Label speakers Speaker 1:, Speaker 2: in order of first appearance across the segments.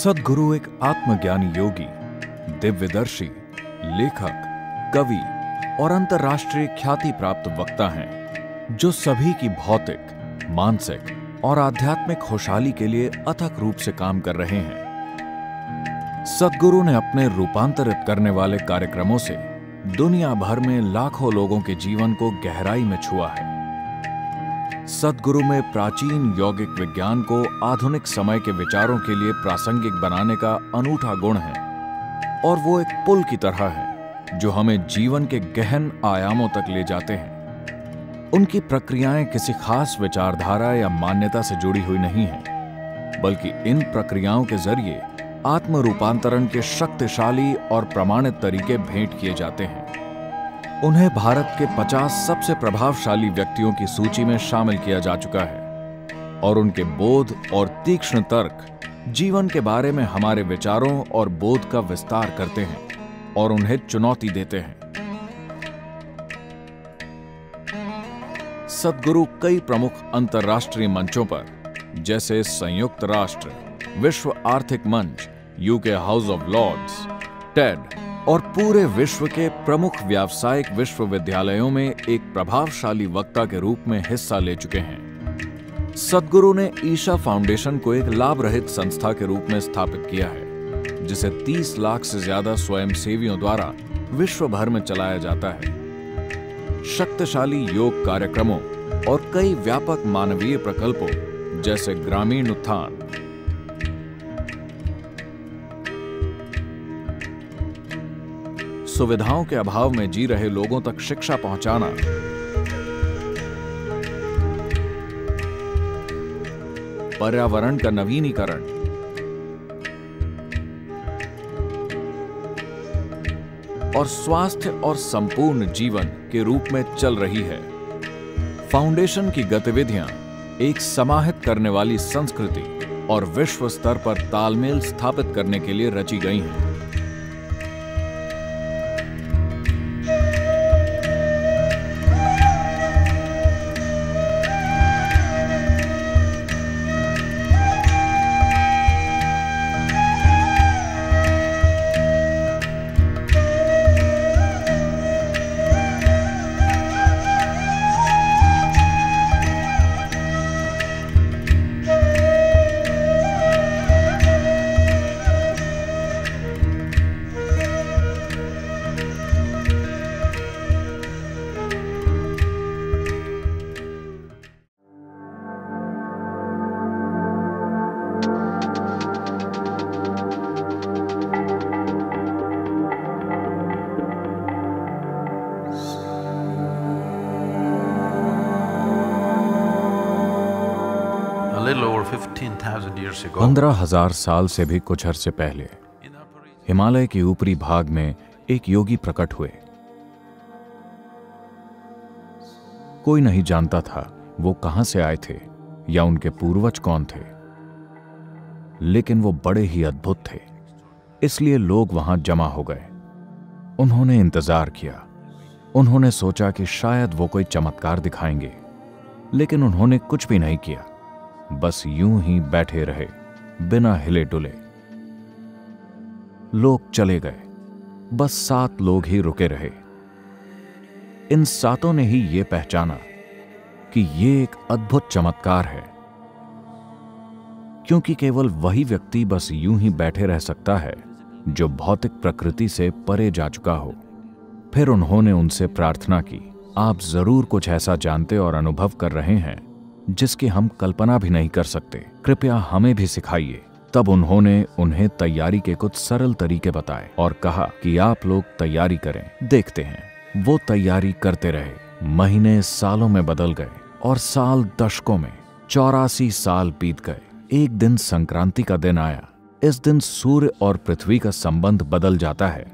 Speaker 1: सद्गुरु एक आत्मज्ञानी योगी, दिव्यदर्शी, लेखक, कवि और अंतर्राष्ट्रीय ख्याति प्राप्त वक्ता हैं, जो सभी की भौतिक, मानसिक और आध्यात्मिक खुशहाली के लिए अथक रूप से काम कर रहे हैं। सद्गुरु ने अपने रूपांतरित करने वाले कार्यक्रमों से दुनिया भर में लाखों लोगों के जीवन को गहराई में छुआ है। सद्गुरु में प्राचीन यौगिक विज्ञान को आधुनिक समय के विचारों के लिए प्रासंगिक बनाने का अनूठा गुण है, और वो एक पुल की तरह है जो हमें जीवन के गहन आयामों तक ले जाते हैं। उनकी प्रक्रियाएं किसी खास विचारधारा या मान्यता से जुड़ी हुई नहीं हैं, बल्कि इन प्रक्रियाओं के जरिए आत्म रूपांतरण के शक्तिशाली और प्रमाणित तरीके भेंट किए जाते हैं। उन्हें भारत के 50 सबसे प्रभावशाली व्यक्तियों की सूची में शामिल किया जा चुका है, और उनके बोध और तीक्ष्ण तर्क जीवन के बारे में हमारे विचारों और बोध का विस्तार करते हैं और उन्हें चुनौती देते हैं। सद्गुरु कई प्रमुख अंतर्राष्ट्रीय मंचों पर, जैसे संयुक्त राष्ट्र, विश्व आर्थिक मंच, UK House of Lords, TED और पूरे विश्व के प्रमुख व्यावसायिक विश्वविद्यालयों में एक प्रभावशाली वक्ता के रूप में हिस्सा ले चुके हैं। सद्गुरु ने ईशा फाउंडेशन को एक लाभ रहित संस्था के रूप में स्थापित किया है, जिसे 30 लाख से ज्यादा स्वयंसेवियों द्वारा विश्व भर में चलाया जाता है। शक्तिशाली योग कार्यक्रमों और कई व्यापक मानवीय प्रकल्पों, जैसे ग्रामीण उत्थान, सुविधाओं के अभाव में जी रहे लोगों तक शिक्षा पहुंचाना, पर्यावरण का नवीनीकरण, और स्वास्थ्य और संपूर्ण जीवन के रूप में चल रही है। फाउंडेशन की गतिविधियां एक समाहित करने वाली संस्कृति और विश्व स्तर पर तालमेल स्थापित करने के लिए रची गई हैं।
Speaker 2: A little over 15,000 years ago,
Speaker 1: 15,000 साल से भी कुछ अरसे पहले हिमालय के ऊपरी भाग में एक योगी प्रकट हुए। कोई नहीं जानता था वो कहां से आए थे या उनके पूर्वज कौन थे, लेकिन वो बड़े ही अद्भुत थे, इसलिए लोग वहां जमा हो गए। उन्होंने इंतजार किया। उन्होंने सोचा कि शायद वो कोई चमत्कार दिखाएंगे, लेकिन उन्होंने कुछ भी नहीं किया, बस यूं ही बैठे रहे बिना हिले डुले। लोग चले गए, बस 7 लोग ही रुके रहे। इन 7 ने ही ये पहचाना कि ये एक अद्भुत चमत्कार है, क्योंकि केवल वही व्यक्ति बस यूं ही बैठे रह सकता है जो भौतिक प्रकृति से परे जा चुका हो। फिर उन्होंने उनसे प्रार्थना की, आप जरूर कुछ ऐसा जानते और अनुभव कर रहे हैं जिसकी हम कल्पना भी नहीं कर सकते, कृपया हमें भी सिखाइए। तब उन्होंने उन्हें तैयारी के कुछ सरल तरीके बताए और कहा कि आप लोग तैयारी करें, देखते हैं। वो तैयारी करते रहे। महीने सालों में बदल गए और साल दशकों में। 84 साल बीत गए। एक दिन संक्रांति का दिन आया। इस दिन सूर्य और पृथ्वी का संबंध बदल जाता है।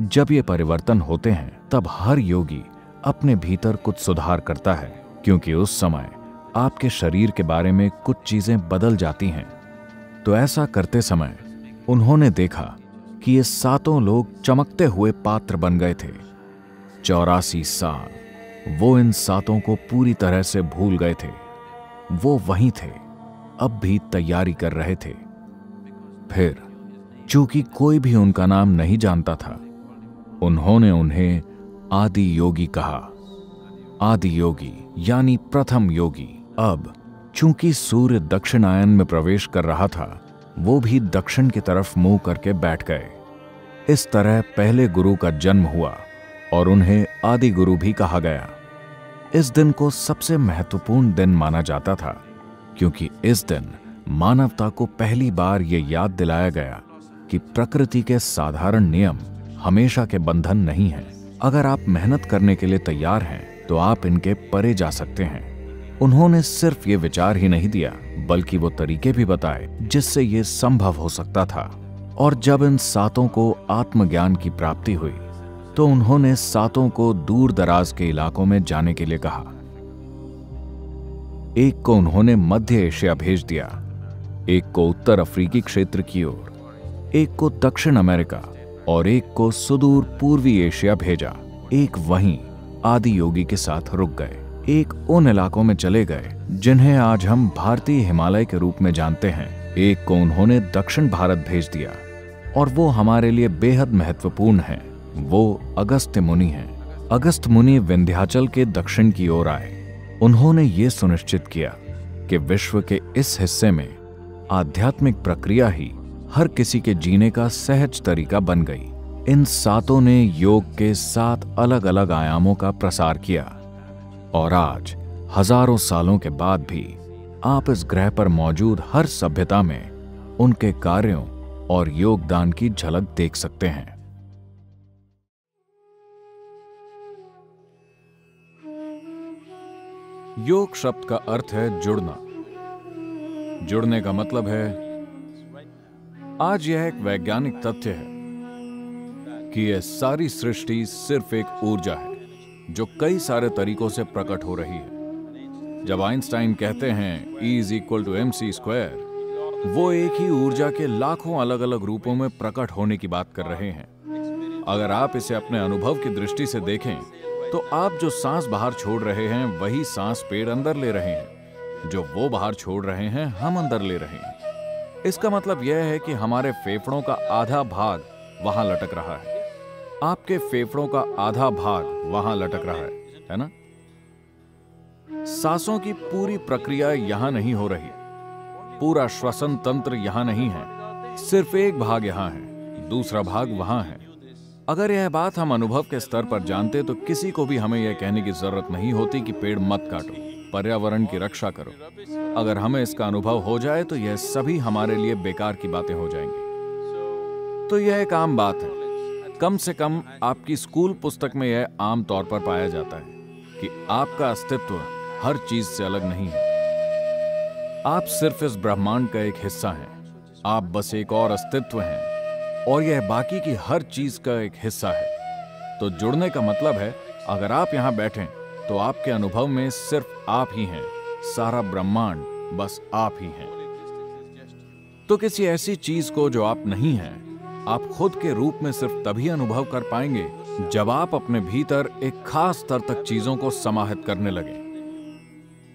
Speaker 1: जब ये परिवर्तन होते हैं, तब हर योगी अपने भीतर कुछ सुधार करता है, क्योंकि उस समय आपके शरीर के बारे में कुछ चीजें बदल जाती हैं। तो ऐसा करते समय उन्होंने देखा कि ये 7 लोग चमकते हुए पात्र बन गए थे। 84 साल वो इन 7 को पूरी तरह से भूल गए थे। वो वहीं थे, अब भी तैयारी कर रहे थे। फिर चूंकि कोई भी उनका नाम नहीं जानता था, उन्होंने उन्हें आदि योगी कहा। आदि योगी यानी प्रथम योगी। अब चूंकि सूर्य दक्षिणायन में प्रवेश कर रहा था, वो भी दक्षिण की तरफ मुंह करके बैठ गए। इस तरह पहले गुरु का जन्म हुआ और उन्हें आदि गुरु भी कहा गया। इस दिन को सबसे महत्वपूर्ण दिन माना जाता था, क्योंकि इस दिन मानवता को पहली बार ये याद दिलाया गया कि प्रकृति के साधारण नियम हमेशा के बंधन नहीं हैं। अगर आप मेहनत करने के लिए तैयार हैं, तो आप इनके परे जा सकते हैं। उन्होंने सिर्फ ये विचार ही नहीं दिया, बल्कि वो तरीके भी बताए जिससे ये संभव हो सकता था। और जब इन सातों को आत्मज्ञान की प्राप्ति हुई, तो उन्होंने सातों को दूर दराज के इलाकों में जाने के लिए कहा। एक को उन्होंने मध्य एशिया भेज दिया, एक को उत्तर अफ्रीकी क्षेत्र की ओर, एक को दक्षिण अमेरिका और एक को सुदूर पूर्वी एशिया भेजा। एक वहीं आदि योगी के साथ रुक गए। एक उन इलाकों में चले गए जिन्हें आज हम भारतीय हिमालय के रूप में जानते हैं। एक को उन्होंने दक्षिण भारत भेज दिया और वो हमारे लिए बेहद महत्वपूर्ण है। वो अगस्त्य मुनि हैं। अगस्त्य मुनि विंध्याचल के दक्षिण की ओर आए। उन्होंने ये सुनिश्चित किया कि विश्व के इस हिस्से में आध्यात्मिक प्रक्रिया ही हर किसी के जीने का सहज तरीका बन गई। इन सातों ने योग के 7 अलग अलग आयामों का प्रसार किया और आज हजारों सालों के बाद भी आप इस ग्रह पर मौजूद हर सभ्यता में उनके कार्यों और योगदान की झलक देख सकते हैं। योग शब्द का अर्थ है जुड़ना। जुड़ने का मतलब है, आज यह एक वैज्ञानिक तथ्य है कि यह सारी सृष्टि सिर्फ एक ऊर्जा है जो कई सारे तरीकों से प्रकट हो रही है। जब आइंस्टाइन कहते हैं E=mc², वो एक ही ऊर्जा के लाखों अलग अलग रूपों में प्रकट होने की बात कर रहे हैं। अगर आप इसे अपने अनुभव की दृष्टि से देखें, तो आप जो सांस बाहर छोड़ रहे हैं, वही सांस पेड़ अंदर ले रहे हैं। जो वो बाहर छोड़ रहे हैं, हम अंदर ले रहे हैं। इसका मतलब यह है कि हमारे फेफड़ों का आधा भाग वहां लटक रहा है। आपके फेफड़ों का आधा भाग वहां लटक रहा है ना? सांसों की पूरी प्रक्रिया यहां नहीं हो रही। पूरा श्वसन तंत्र यहां नहीं है। सिर्फ एक भाग यहां है, दूसरा भाग वहां है। अगर यह बात हम अनुभव के स्तर पर जानते, तो किसी को भी हमें यह कहने की जरूरत नहीं होती कि पेड़ मत काटो, पर्यावरण की रक्षा करो। अगर हमें इसका अनुभव हो जाए, तो यह सभी हमारे लिए बेकार की बातें हो जाएंगी। तो यह एक आम बात है। कम से कम आपकी स्कूल पुस्तक में यह आम तौर पर पाया जाता है कि आपका अस्तित्व हर चीज से अलग नहीं है। आप सिर्फ इस ब्रह्मांड का एक हिस्सा हैं। आप बस एक और अस्तित्व हैं और यह बाकी की हर चीज का एक हिस्सा है। तो जुड़ने का मतलब है, अगर आप यहां बैठें, तो आपके अनुभव में सिर्फ आप ही हैं। सारा ब्रह्मांड बस आप ही हैं। तो किसी ऐसी चीज को जो आप नहीं हैं, आप खुद के रूप में सिर्फ तभी अनुभव कर पाएंगे जब आप अपने भीतर एक खास स्तर तक चीजों को समाहित करने लगें।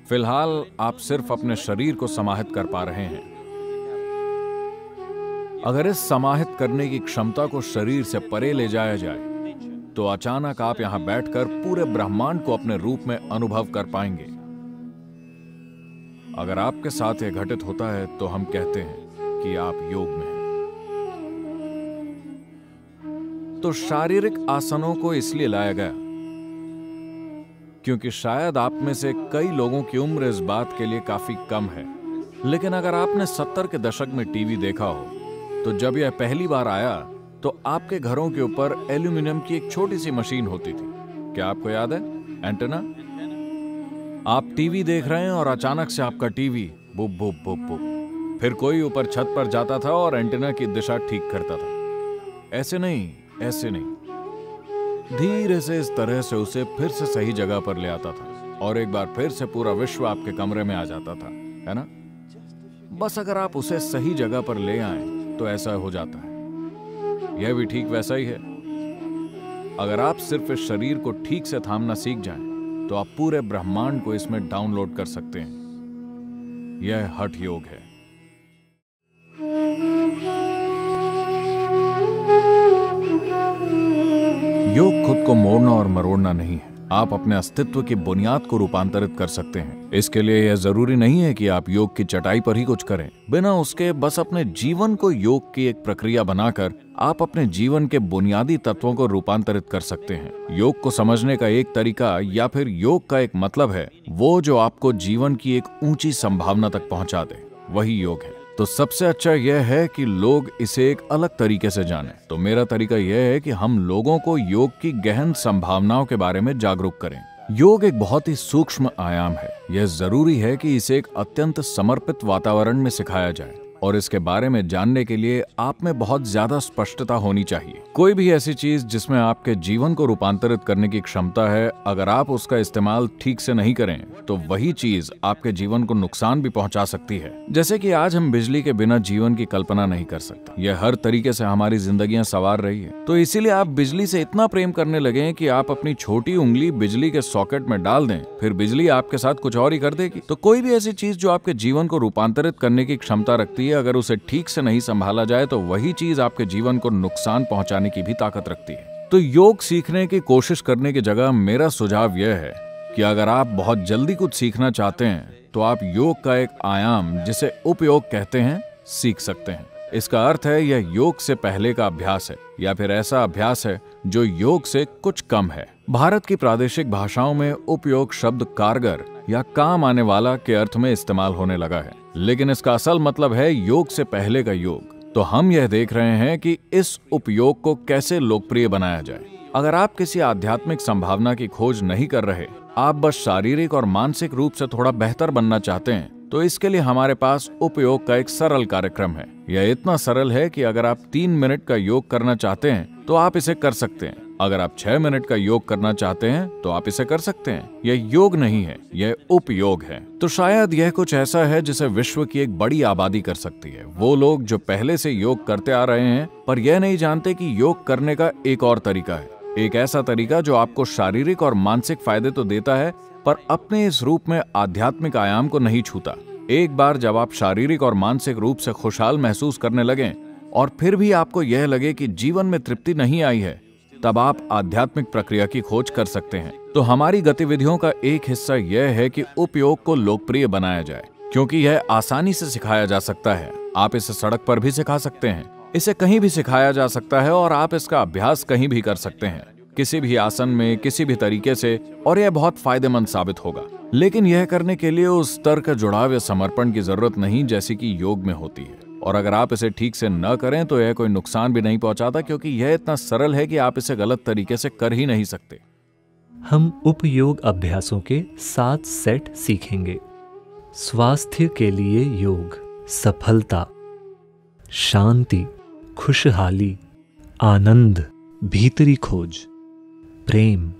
Speaker 1: फिलहाल आप सिर्फ अपने शरीर को समाहित कर पा रहे हैं। अगर इस समाहित करने की क्षमता को शरीर से परे ले जाया जाए, तो अचानक आप यहां बैठकर पूरे ब्रह्मांड को अपने रूप में अनुभव कर पाएंगे। अगर आपके साथ यह घटित होता है, तो हम कहते हैं कि आप योग में हैं। तो शारीरिक आसनों को इसलिए लाया गया क्योंकि शायद आप में से कई लोगों की उम्र इस बात के लिए काफी कम है। लेकिन अगर आपने 70 के दशक में टीवी देखा हो, तो जब यह पहली बार आया, तो आपके घरों के ऊपर एल्यूमिनियम की एक छोटी सी मशीन होती थी। क्या आपको याद है? एंटेना। आप टीवी देख रहे हैं और अचानक से आपका टीवी बुप बुप बुप बुप। फिर कोई ऊपर छत पर जाता था और एंटेना की दिशा ठीक करता था। ऐसे नहीं, ऐसे नहीं, धीरे से इस तरह से उसे फिर से सही जगह पर ले आता था और एक बार फिर से पूरा विश्व आपके कमरे में आ जाता था, है ना? बस अगर आप उसे सही जगह पर ले आए, तो ऐसा हो जाता है। यह भी ठीक वैसा ही है। अगर आप सिर्फ इस शरीर को ठीक से थामना सीख जाएं, तो आप पूरे ब्रह्मांड को इसमें डाउनलोड कर सकते हैं। यह हठ योग है। योग खुद को मोड़ना और मरोड़ना नहीं है। आप अपने अस्तित्व की बुनियाद को रूपांतरित कर सकते हैं। इसके लिए यह जरूरी नहीं है कि आप योग की चटाई पर ही कुछ करें। बिना उसके बस अपने जीवन को योग की एक प्रक्रिया बनाकर आप अपने जीवन के बुनियादी तत्वों को रूपांतरित कर सकते हैं। योग को समझने का एक तरीका या फिर योग का एक मतलब है वो जो आपको जीवन की एक ऊंची संभावना तक पहुंचा दे, वही योग है। तो सबसे अच्छा यह है कि लोग इसे एक अलग तरीके से जानें। तो मेरा तरीका यह है कि हम लोगों को योग की गहन संभावनाओं के बारे में जागरूक करें। योग एक बहुत ही सूक्ष्म आयाम है। यह जरूरी है कि इसे एक अत्यंत समर्पित वातावरण में सिखाया जाए और इसके बारे में जानने के लिए आप में बहुत ज्यादा स्पष्टता होनी चाहिए। कोई भी ऐसी चीज जिसमें आपके जीवन को रूपांतरित करने की क्षमता है, अगर आप उसका इस्तेमाल ठीक से नहीं करें तो वही चीज आपके जीवन को नुकसान भी पहुंचा सकती है। जैसे कि आज हम बिजली के बिना जीवन की कल्पना नहीं कर सकते। यह हर तरीके से हमारी जिंदगियां संवार रही है। तो इसीलिए आप बिजली से इतना प्रेम करने लगे कि आप अपनी छोटी उंगली बिजली के सॉकेट में डाल दें, फिर बिजली आपके साथ कुछ और ही कर देगी। तो कोई भी ऐसी चीज जो आपके जीवन को रूपांतरित करने की क्षमता रखती है, अगर उसे ठीक से नहीं संभाला जाए तो वही चीज आपके जीवन को नुकसान पहुंचाने की भी ताकत रखती है। तो योग सीखने की कोशिश करने की जगह मेरा सुझाव यह है कि अगर आप बहुत जल्दी कुछ सीखना चाहते हैं तो आप योग का एक आयाम जिसे उपयोग कहते हैं सीख सकते हैं। इसका अर्थ है यह योग से पहले का अभ्यास है या फिर ऐसा अभ्यास है जो योग से कुछ कम है। भारत की प्रादेशिक भाषाओं में उपयोग शब्द कारगर या काम आने वाला के अर्थ में इस्तेमाल होने लगा है, लेकिन इसका असल मतलब है योग से पहले का योग। तो हम यह देख रहे हैं कि इस उपयोग को कैसे लोकप्रिय बनाया जाए। अगर आप किसी आध्यात्मिक संभावना की खोज नहीं कर रहे, आप बस शारीरिक और मानसिक रूप से थोड़ा बेहतर बनना चाहते हैं, तो इसके लिए हमारे पास उपयोग का एक सरल कार्यक्रम है। यह इतना सरल है कि अगर आप 3 मिनट का योग करना चाहते हैं तो आप इसे कर सकते हैं। अगर आप 6 मिनट का योग करना चाहते हैं तो आप इसे कर सकते हैं। यह योग नहीं है, यह उपयोग है। तो शायद यह कुछ ऐसा है जिसे विश्व की एक बड़ी आबादी कर सकती है। वो लोग जो पहले से योग करते आ रहे हैं पर यह नहीं जानते कि योग करने का एक और तरीका है, एक ऐसा तरीका जो आपको शारीरिक और मानसिक फायदे तो देता है पर अपने इस रूप में आध्यात्मिक आयाम को नहीं छूता। एक बार जब आप शारीरिक और मानसिक रूप से खुशहाल महसूस करने लगें और फिर भी आपको यह लगे कि जीवन में तृप्ति नहीं आई है, तब आप आध्यात्मिक प्रक्रिया की खोज कर सकते हैं। तो हमारी गतिविधियों का एक हिस्सा यह है कि उपयोग को लोकप्रिय बनाया जाए, क्योंकि यह आसानी से सिखाया जा सकता है। आप इसे सड़क पर भी सिखा सकते हैं, इसे कहीं भी सिखाया जा सकता है और आप इसका अभ्यास कहीं भी कर सकते हैं, किसी भी आसन में, किसी भी तरीके से, और यह बहुत फायदेमंद साबित होगा। लेकिन यह करने के लिए उस स्तर का जुड़ाव या समर्पण की जरूरत नहीं जैसी कि योग में होती है। और अगर आप इसे ठीक से न करें तो यह कोई नुकसान भी नहीं पहुंचाता, क्योंकि यह इतना सरल है कि आप इसे गलत तरीके से कर ही नहीं सकते।
Speaker 3: हम उपयोग अभ्यासों के 7 सेट सीखेंगे। स्वास्थ्य के लिए योग, सफलता, शांति, खुशहाली, आनंद, भीतरी खोज, प्रेम।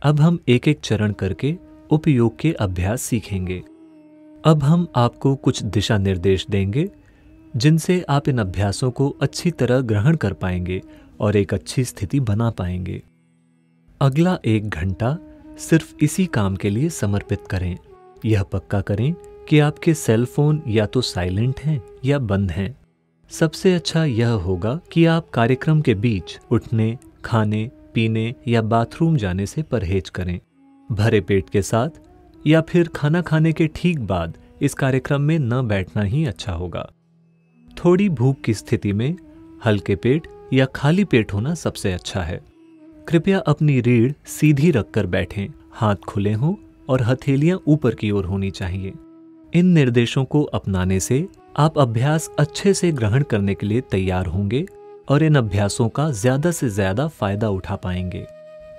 Speaker 3: अब हम एक एक चरण करके उपयोग के अभ्यास सीखेंगे। अब हम आपको कुछ दिशा निर्देश देंगे जिनसे आप इन अभ्यासों को अच्छी तरह ग्रहण कर पाएंगे और एक अच्छी स्थिति बना पाएंगे। अगला 1 घंटा सिर्फ इसी काम के लिए समर्पित करें। यह पक्का करें कि आपके सेल फोन या तो साइलेंट हैं या बंद हैं। सबसे अच्छा यह होगा कि आप कार्यक्रम के बीच उठने, खाने, पीने या बाथरूम जाने से परहेज करें। भरे पेट के साथ या फिर खाना खाने के ठीक बाद इस कार्यक्रम में न बैठना ही अच्छा होगा। थोड़ी भूख की स्थिति में हल्के पेट या खाली पेट होना सबसे अच्छा है। कृपया अपनी रीढ़ सीधी रखकर बैठें, हाथ खुले हों और हथेलियां ऊपर की ओर होनी चाहिए। इन निर्देशों को अपनाने से आप अभ्यास अच्छे से ग्रहण करने के लिए तैयार होंगे और इन अभ्यासों का ज्यादा से ज्यादा फायदा उठा पाएंगे।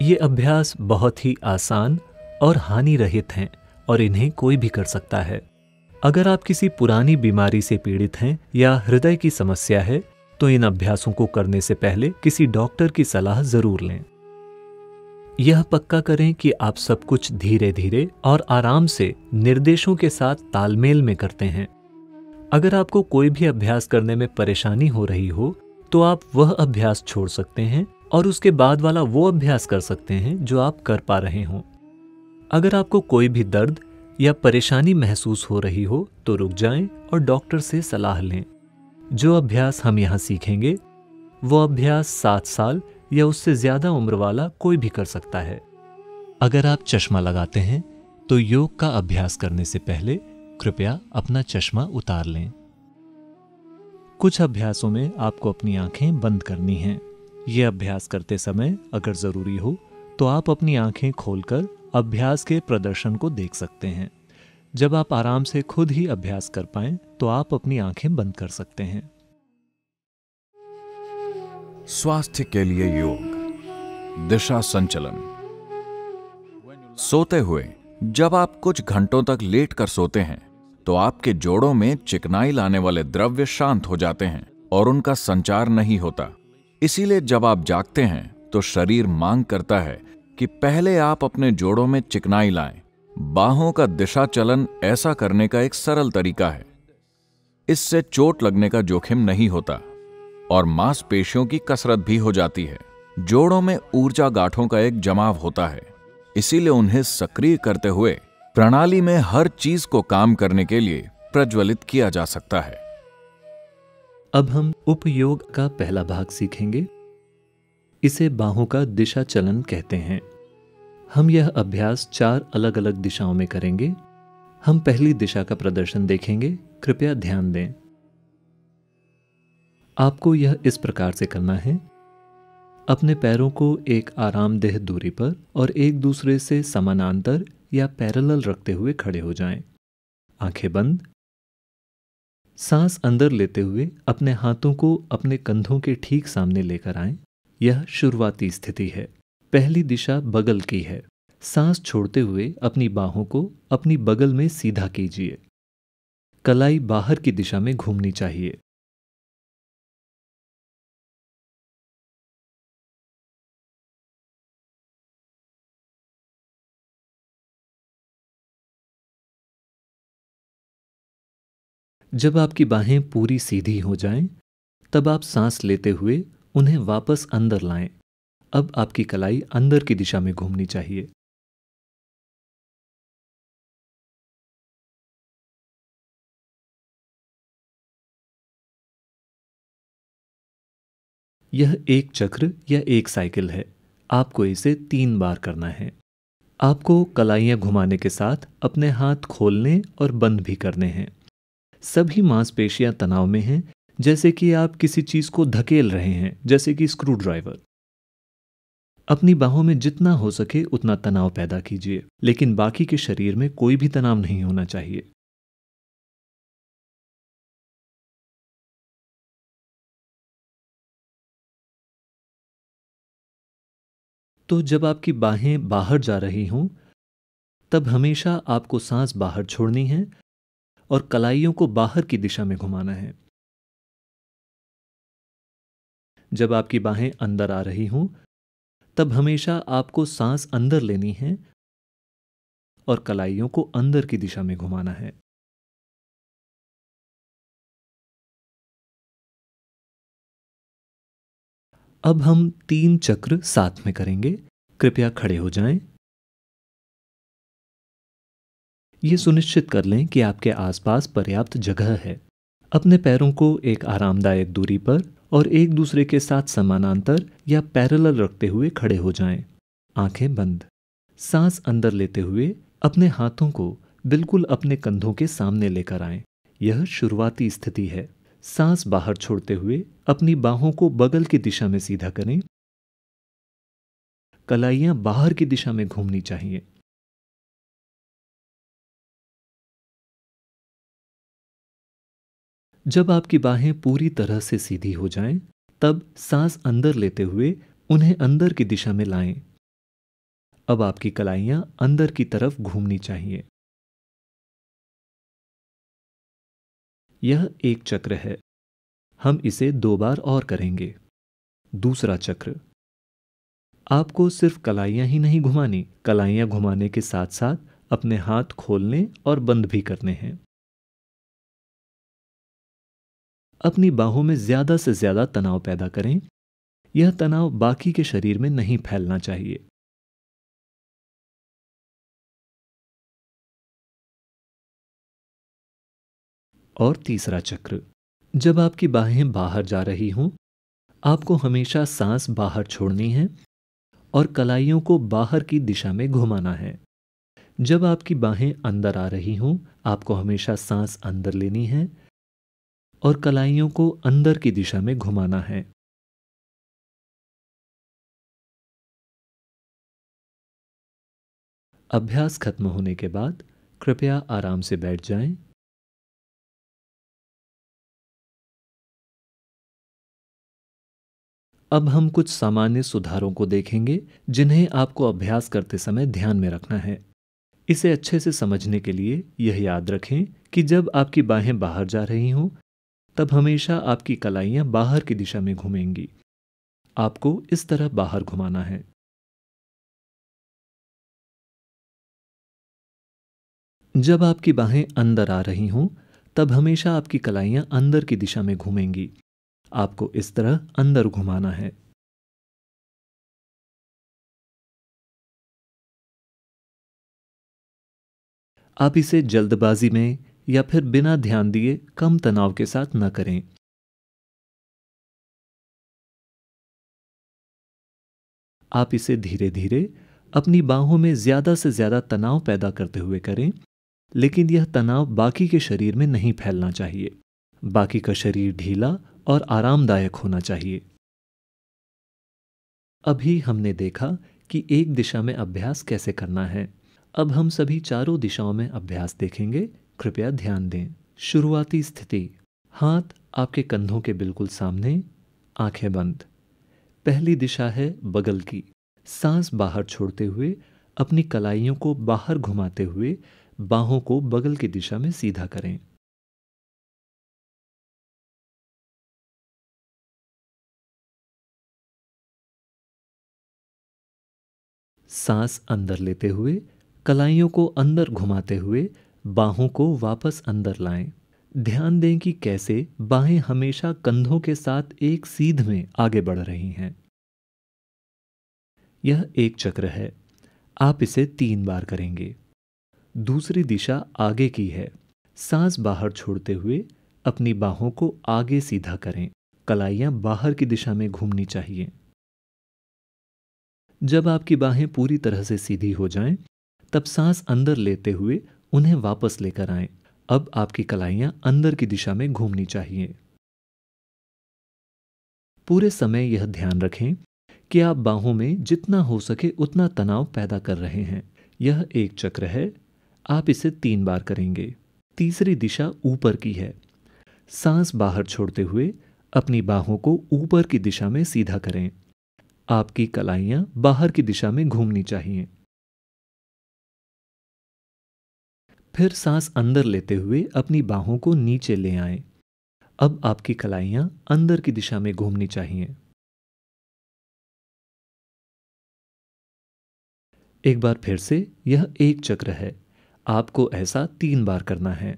Speaker 3: ये अभ्यास बहुत ही आसान और हानि रहित हैं और इन्हें कोई भी कर सकता है। अगर आप किसी पुरानी बीमारी से पीड़ित हैं या हृदय की समस्या है तो इन अभ्यासों को करने से पहले किसी डॉक्टर की सलाह जरूर लें। यह पक्का करें कि आप सब कुछ धीरे धीरे और आराम से निर्देशों के साथ तालमेल में करते हैं। अगर आपको कोई भी अभ्यास करने में परेशानी हो रही हो तो आप वह अभ्यास छोड़ सकते हैं और उसके बाद वाला वो अभ्यास कर सकते हैं जो आप कर पा रहे हों। अगर आपको कोई भी दर्द या परेशानी महसूस हो रही हो तो रुक जाएं और डॉक्टर से सलाह लें। जो अभ्यास हम यहाँ सीखेंगे वो अभ्यास 7 साल या उससे ज्यादा उम्र वाला कोई भी कर सकता है। अगर आप चश्मा लगाते हैं तो योग का अभ्यास करने से पहले कृपया अपना चश्मा उतार लें। कुछ अभ्यासों में आपको अपनी आंखें बंद करनी हैं। ये अभ्यास करते समय अगर जरूरी हो तो आप अपनी आंखें खोलकर अभ्यास के प्रदर्शन को देख सकते हैं। जब आप आराम से खुद ही अभ्यास कर पाएं तो आप अपनी आंखें बंद कर सकते हैं।
Speaker 1: स्वास्थ्य के लिए योग, दिशा संचलन। सोते हुए जब आप कुछ घंटों तक लेट कर सोते हैं तो आपके जोड़ों में चिकनाई लाने वाले द्रव्य शांत हो जाते हैं और उनका संचार नहीं होता। इसीलिए जब आप जागते हैं तो शरीर मांग करता है कि पहले आप अपने जोड़ों में चिकनाई लाएं। बाहों का दिशा चलन ऐसा करने का एक सरल तरीका है। इससे चोट लगने का जोखिम नहीं होता और मांसपेशियों की कसरत भी हो जाती है। जोड़ों में ऊर्जा गांठों का एक जमाव होता है, इसीलिए उन्हें सक्रिय करते हुए प्रणाली में हर चीज को काम करने के लिए प्रज्वलित किया जा सकता है।
Speaker 3: अब हम उपयोग का पहला भाग सीखेंगे। इसे बाहों का दिशा चलन कहते हैं। हम यह अभ्यास 4 अलग अलग दिशाओं में करेंगे। हम पहली दिशा का प्रदर्शन देखेंगे। कृपया ध्यान दें। आपको यह इस प्रकार से करना है। अपने पैरों को एक आरामदेह दूरी पर और एक दूसरे से समानांतर या पैरेलल रखते हुए खड़े हो जाएं। आंखें बंद। सांस अंदर लेते हुए अपने हाथों को अपने कंधों के ठीक सामने लेकर आएं। यह शुरुआती स्थिति है। पहली दिशा बगल की है। सांस छोड़ते हुए अपनी बाहों को अपनी बगल में सीधा कीजिए। कलाई बाहर की दिशा में घूमनी चाहिए। जब आपकी बाहें पूरी सीधी हो जाएं, तब आप सांस लेते हुए उन्हें वापस अंदर लाएं। अब आपकी कलाई अंदर की दिशा में घूमनी चाहिए। यह एक चक्र या एक साइकिल है। आपको इसे 3 बार करना है। आपको कलाइयां घुमाने के साथ अपने हाथ खोलने और बंद भी करने हैं। सभी मांसपेशियां तनाव में हैं, जैसे कि आप किसी चीज को धकेल रहे हैं, जैसे कि स्क्रू ड्राइवर। अपनी बाहों में जितना हो सके उतना तनाव पैदा कीजिए, लेकिन बाकी के शरीर में कोई भी तनाव नहीं होना चाहिए। तो जब आपकी बाहें बाहर जा रही हों, तब हमेशा आपको सांस बाहर छोड़नी है और कलाइयों को बाहर की दिशा में घुमाना है। जब आपकी बाहें अंदर आ रही हों, तब हमेशा आपको सांस अंदर लेनी है और कलाइयों को अंदर की दिशा में घुमाना है। अब हम 3 चक्र साथ में करेंगे। कृपया खड़े हो जाएं। ये सुनिश्चित कर लें कि आपके आसपास पर्याप्त जगह है। अपने पैरों को एक आरामदायक दूरी पर और एक दूसरे के साथ समानांतर या पैरेलल रखते हुए खड़े हो जाएं। आंखें बंद। सांस अंदर लेते हुए अपने हाथों को बिल्कुल अपने कंधों के सामने लेकर आएं। यह शुरुआती स्थिति है। सांस बाहर छोड़ते हुए अपनी बाहों को बगल की दिशा में सीधा करें। कलाइयां बाहर की दिशा में घूमनी चाहिए। जब आपकी बाहें पूरी तरह से सीधी हो जाएं, तब सांस अंदर लेते हुए उन्हें अंदर की दिशा में लाएं। अब आपकी कलाइयां अंदर की तरफ घूमनी चाहिए। यह एक चक्र है। हम इसे 2 बार और करेंगे। दूसरा चक्र। आपको सिर्फ कलाइयां ही नहीं घुमानी, कलाइयां घुमाने के साथ साथ अपने हाथ खोलने और बंद भी करने हैं। अपनी बाहों में ज्यादा से ज्यादा तनाव पैदा करें। यह तनाव बाकी के शरीर में नहीं फैलना चाहिए। और तीसरा चक्र। जब आपकी बाहें बाहर जा रही हों, आपको हमेशा सांस बाहर छोड़नी है और कलाइयों को बाहर की दिशा में घुमाना है। जब आपकी बाहें अंदर आ रही हों, आपको हमेशा सांस अंदर लेनी है और कलाइयों को अंदर की दिशा में घुमाना है। अभ्यास खत्म होने के बाद कृपया आराम से बैठ जाएं। अब हम कुछ सामान्य सुधारों को देखेंगे जिन्हें आपको अभ्यास करते समय ध्यान में रखना है। इसे अच्छे से समझने के लिए यह याद रखें कि जब आपकी बाहें बाहर जा रही हों, तब हमेशा आपकी कलाइयां बाहर की दिशा में घूमेंगी। आपको इस तरह बाहर घुमाना है। जब आपकी बाहें अंदर आ रही हों, तब हमेशा आपकी कलाइयां अंदर की दिशा में घूमेंगी। आपको इस तरह अंदर घुमाना है। आप इसे जल्दबाजी में या फिर बिना ध्यान दिए कम तनाव के साथ न करें। आप इसे धीरे धीरे अपनी बाहों में ज्यादा से ज्यादा तनाव पैदा करते हुए करें, लेकिन यह तनाव बाकी के शरीर में नहीं फैलना चाहिए। बाकी का शरीर ढीला और आरामदायक होना चाहिए। अभी हमने देखा कि एक दिशा में अभ्यास कैसे करना है। अब हम सभी चारों दिशाओं में अभ्यास देखेंगे। कृपया ध्यान दें। शुरुआती स्थिति। हाथ आपके कंधों के बिल्कुल सामने, आंखें बंद। पहली दिशा है बगल की। सांस बाहर छोड़ते हुए अपनी कलाइयों को बाहर घुमाते हुए बाहों को बगल की दिशा में सीधा करें। सांस अंदर लेते हुए कलाइयों को अंदर घुमाते हुए बाहों को वापस अंदर लाएं। ध्यान दें कि कैसे बाहें हमेशा कंधों के साथ एक सीध में आगे बढ़ रही हैं। यह एक चक्र है। आप इसे 3 बार करेंगे। दूसरी दिशा आगे की है। सांस बाहर छोड़ते हुए अपनी बाहों को आगे सीधा करें। कलाइयां बाहर की दिशा में घूमनी चाहिए। जब आपकी बाहें पूरी तरह से सीधी हो जाएं, तब सांस अंदर लेते हुए उन्हें वापस लेकर आएं। अब आपकी कलाइयां अंदर की दिशा में घूमनी चाहिए। पूरे समय यह ध्यान रखें कि आप बाहों में जितना हो सके उतना तनाव पैदा कर रहे हैं। यह एक चक्र है। आप इसे 3 बार करेंगे। तीसरी दिशा ऊपर की है। सांस बाहर छोड़ते हुए अपनी बाहों को ऊपर की दिशा में सीधा करें। आपकी कलाइयां बाहर की दिशा में घूमनी चाहिए। फिर सांस अंदर लेते हुए अपनी बाहों को नीचे ले आएं। अब आपकी कलाइयां अंदर की दिशा में घूमनी चाहिए। एक बार फिर से यह एक चक्र है। आपको ऐसा 3 बार करना है।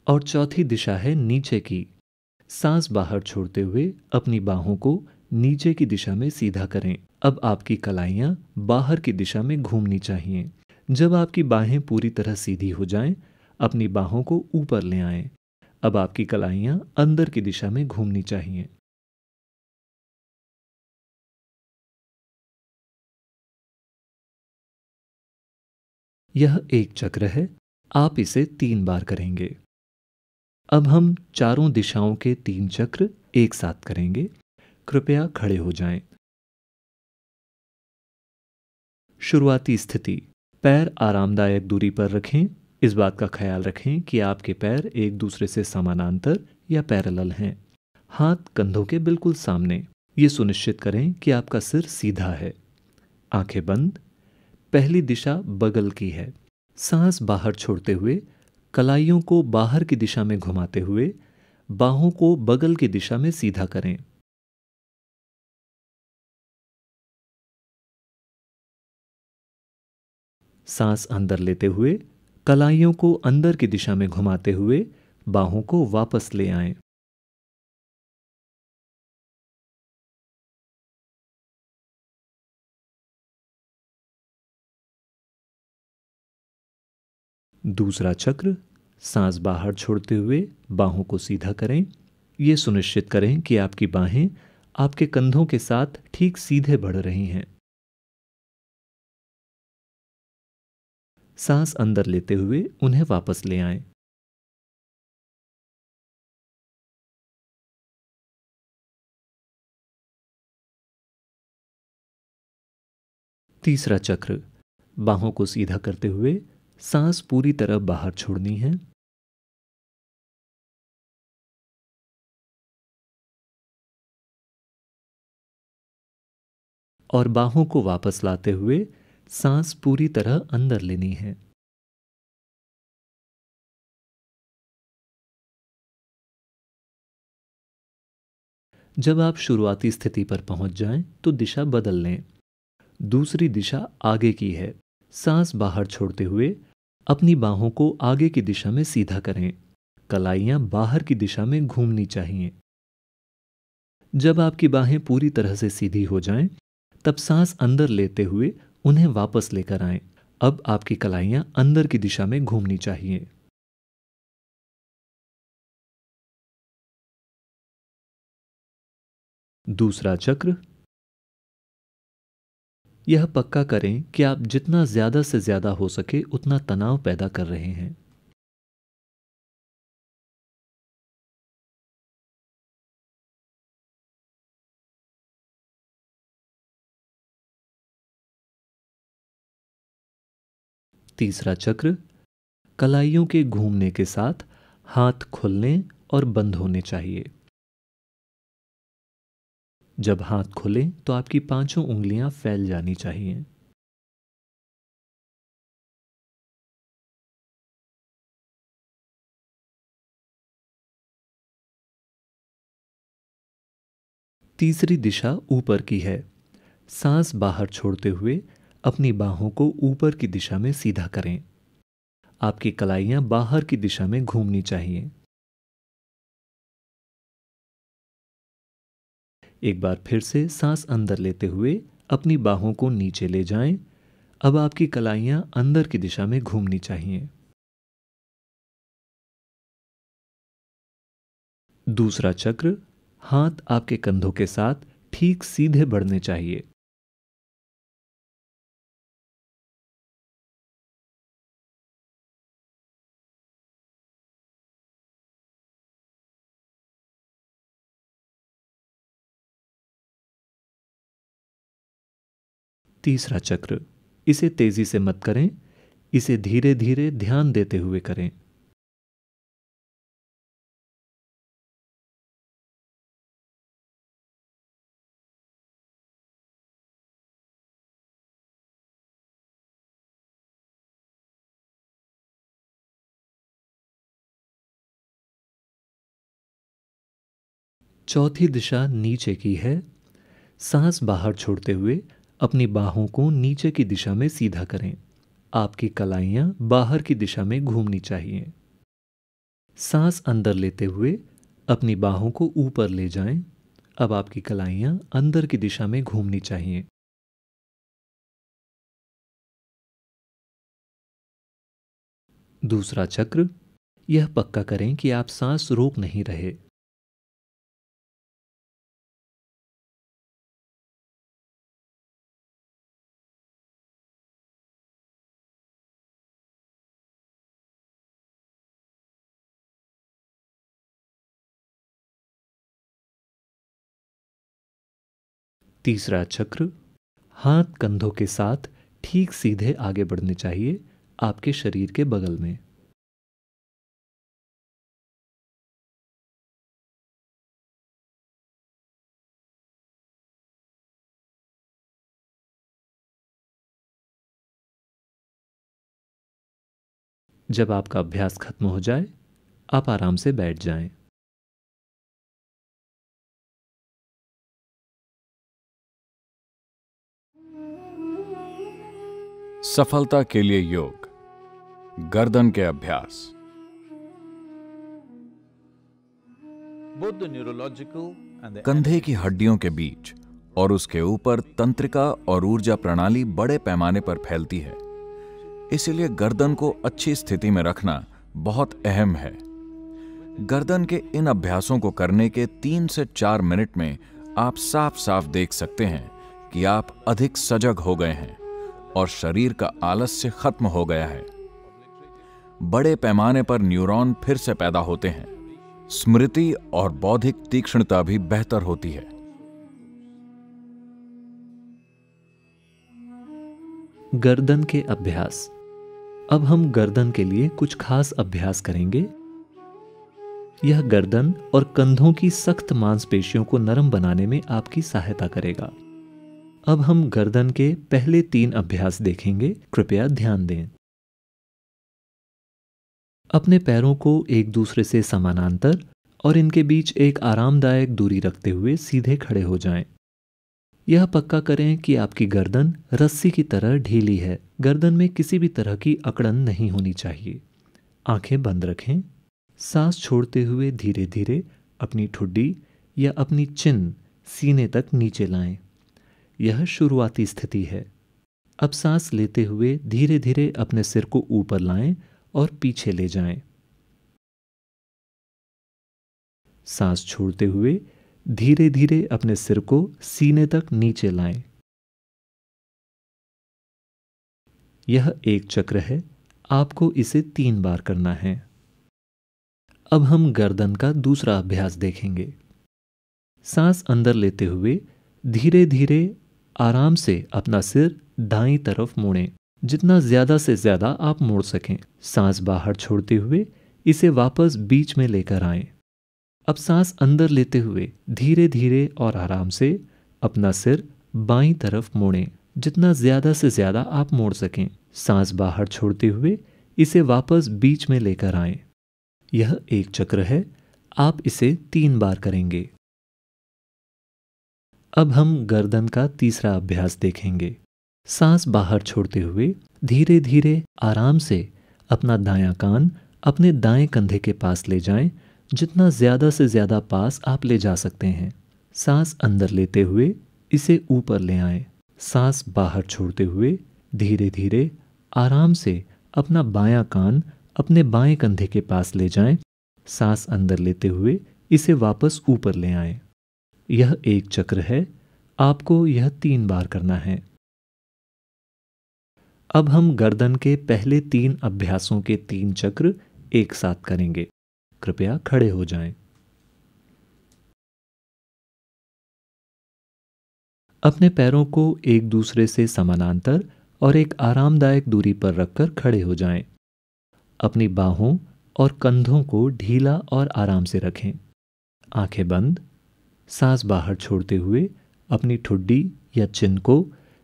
Speaker 3: और चौथी दिशा है नीचे की। सांस बाहर छोड़ते हुए अपनी बाहों को नीचे की दिशा में सीधा करें। अब आपकी कलाइयां बाहर की दिशा में घूमनी चाहिए। जब आपकी बाहें पूरी तरह सीधी हो जाएं, अपनी बाहों को ऊपर ले आएं। अब आपकी कलाइयां अंदर की दिशा में घूमनी चाहिए। यह एक चक्र है। आप इसे 3 बार करेंगे। अब हम चारों दिशाओं के 3 चक्र एक साथ करेंगे। कृपया खड़े हो जाएं। शुरुआती स्थिति। पैर आरामदायक दूरी पर रखें। इस बात का ख्याल रखें कि आपके पैर एक दूसरे से समानांतर या पैरेलल हैं। हाथ कंधों के बिल्कुल सामने। ये सुनिश्चित करें कि आपका सिर सीधा है। आंखें बंद। पहली दिशा बगल की है। सांस बाहर छोड़ते हुए कलाइयों को बाहर की दिशा में घुमाते हुए बाहों को बगल की दिशा में सीधा करें। सांस अंदर लेते हुए कलाइयों को अंदर की दिशा में घुमाते हुए बाहों को वापस ले आएं। दूसरा चक्र। सांस बाहर छोड़ते हुए बाहों को सीधा करें। ये सुनिश्चित करें कि आपकी बाहें आपके कंधों के साथ ठीक सीधे बढ़ रही हैं। सांस अंदर लेते हुए उन्हें वापस ले आएं। तीसरा चक्र, बाहों को सीधा करते हुए सांस पूरी तरह बाहर छोड़नी है। और बाहों को वापस लाते हुए सांस पूरी तरह अंदर लेनी है। जब आप शुरुआती स्थिति पर पहुंच जाएं, तो दिशा बदल लें। दूसरी दिशा आगे की है। सांस बाहर छोड़ते हुए अपनी बाहों को आगे की दिशा में सीधा करें। कलाइयां बाहर की दिशा में घूमनी चाहिए। जब आपकी बाहें पूरी तरह से सीधी हो जाएं, तब सांस अंदर लेते हुए उन्हें वापस लेकर आएं। अब आपकी कलाइयां अंदर की दिशा में घूमनी चाहिए। दूसरा चक्र, यह पक्का करें कि आप जितना ज्यादा से ज्यादा हो सके उतना तनाव पैदा कर रहे हैं। तीसरा चक्र, कलाइयों के घूमने के साथ हाथ खुलने और बंद होने चाहिए। जब हाथ खुलें तो आपकी पांचों उंगलियां फैल जानी चाहिए। तीसरी दिशा ऊपर की है। सांस बाहर छोड़ते हुए अपनी बाहों को ऊपर की दिशा में सीधा करें। आपकी कलाइयां बाहर की दिशा में घूमनी चाहिए। एक बार फिर से सांस अंदर लेते हुए अपनी बाहों को नीचे ले जाएं। अब आपकी कलाइयां अंदर की दिशा में घूमनी चाहिए। दूसरा चक्र, हाथ आपके कंधों के साथ ठीक सीधे बढ़ने चाहिए। तीसरा चक्र, इसे तेजी से मत करें, इसे धीरे धीरे ध्यान देते हुए करें। चौथी दिशा नीचे की है। सांस बाहर छोड़ते हुए अपनी बाहों को नीचे की दिशा में सीधा करें। आपकी कलाइयां बाहर की दिशा में घूमनी चाहिए। सांस अंदर लेते हुए अपनी बाहों को ऊपर ले जाएं। अब आपकी कलाइयां अंदर की दिशा में घूमनी चाहिए। दूसरा चक्र, यह पक्का करें कि आप सांस रोक नहीं रहे। तीसरा चक्र, हाथ कंधों के साथ ठीक सीधे आगे बढ़ने चाहिए, आपके शरीर के बगल में। जब आपका अभ्यास खत्म हो जाए, आप आराम से बैठ जाएं।
Speaker 1: सफलता के लिए योग, गर्दन के अभ्यास।
Speaker 2: Both the neurological and the
Speaker 1: कंधे की हड्डियों के बीच और उसके ऊपर तंत्रिका और ऊर्जा प्रणाली बड़े पैमाने पर फैलती है, इसलिए गर्दन को अच्छी स्थिति में रखना बहुत अहम है। गर्दन के इन अभ्यासों को करने के 3 से 4 मिनट में आप साफ साफ देख सकते हैं कि आप अधिक सजग हो गए हैं और शरीर का आलस्य खत्म हो गया है। बड़े पैमाने पर न्यूरॉन फिर से पैदा होते हैं। स्मृति और बौद्धिक तीक्ष्णता भी बेहतर होती है।
Speaker 3: गर्दन के अभ्यास। अब हम गर्दन के लिए कुछ खास अभ्यास करेंगे। यह गर्दन और कंधों की सख्त मांसपेशियों को नरम बनाने में आपकी सहायता करेगा। अब हम गर्दन के पहले 3 अभ्यास देखेंगे, कृपया ध्यान दें। अपने पैरों को एक दूसरे से समानांतर और इनके बीच एक आरामदायक दूरी रखते हुए सीधे खड़े हो जाएं। यह पक्का करें कि आपकी गर्दन रस्सी की तरह ढीली है। गर्दन में किसी भी तरह की अकड़न नहीं होनी चाहिए। आंखें बंद रखें। सांस छोड़ते हुए धीरे धीरे अपनी ठुड्डी या अपनी चिन सीने तक नीचे लाएं। यह शुरुआती स्थिति है। अब सांस लेते हुए धीरे धीरे अपने सिर को ऊपर लाएं और पीछे ले जाएं। सांस छोड़ते हुए धीरे धीरे अपने सिर को सीने तक नीचे लाएं। यह एक चक्र है। आपको इसे 3 बार करना है। अब हम गर्दन का दूसरा अभ्यास देखेंगे। सांस अंदर लेते हुए धीरे धीरे आराम से अपना सिर दाईं तरफ मोड़ें, जितना ज्यादा से ज्यादा आप मोड़ सकें। सांस बाहर छोड़ते हुए इसे वापस बीच में लेकर आएं। अब सांस अंदर लेते हुए धीरे धीरे और आराम से अपना सिर बाईं तरफ मोड़ें, जितना ज्यादा से ज्यादा आप मोड़ सकें। सांस बाहर छोड़ते हुए इसे वापस बीच में लेकर आएं। यह एक चक्र है। आप इसे 3 बार करेंगे। अब हम गर्दन का तीसरा अभ्यास देखेंगे। सांस बाहर छोड़ते हुए धीरे धीरे आराम से अपना दायां कान अपने दाएं कंधे के पास ले जाएं, जितना ज्यादा से ज्यादा पास आप ले जा सकते हैं। सांस अंदर लेते हुए इसे ऊपर ले आएं। सांस बाहर छोड़ते हुए धीरे धीरे आराम से अपना बायां कान अपने बाएं कंधे के पास ले जाएं। सांस अंदर लेते हुए इसे वापस ऊपर ले आएं। यह एक चक्र है। आपको यह 3 बार करना है। अब हम गर्दन के पहले 3 अभ्यासों के 3 चक्र एक साथ करेंगे। कृपया खड़े हो जाएं। अपने पैरों को एक दूसरे से समानांतर और एक आरामदायक दूरी पर रखकर खड़े हो जाएं। अपनी बाहों और कंधों को ढीला और आराम से रखें। आंखें बंद। सांस बाहर छोड़ते हुए अपनी ठुड्डी या चिन को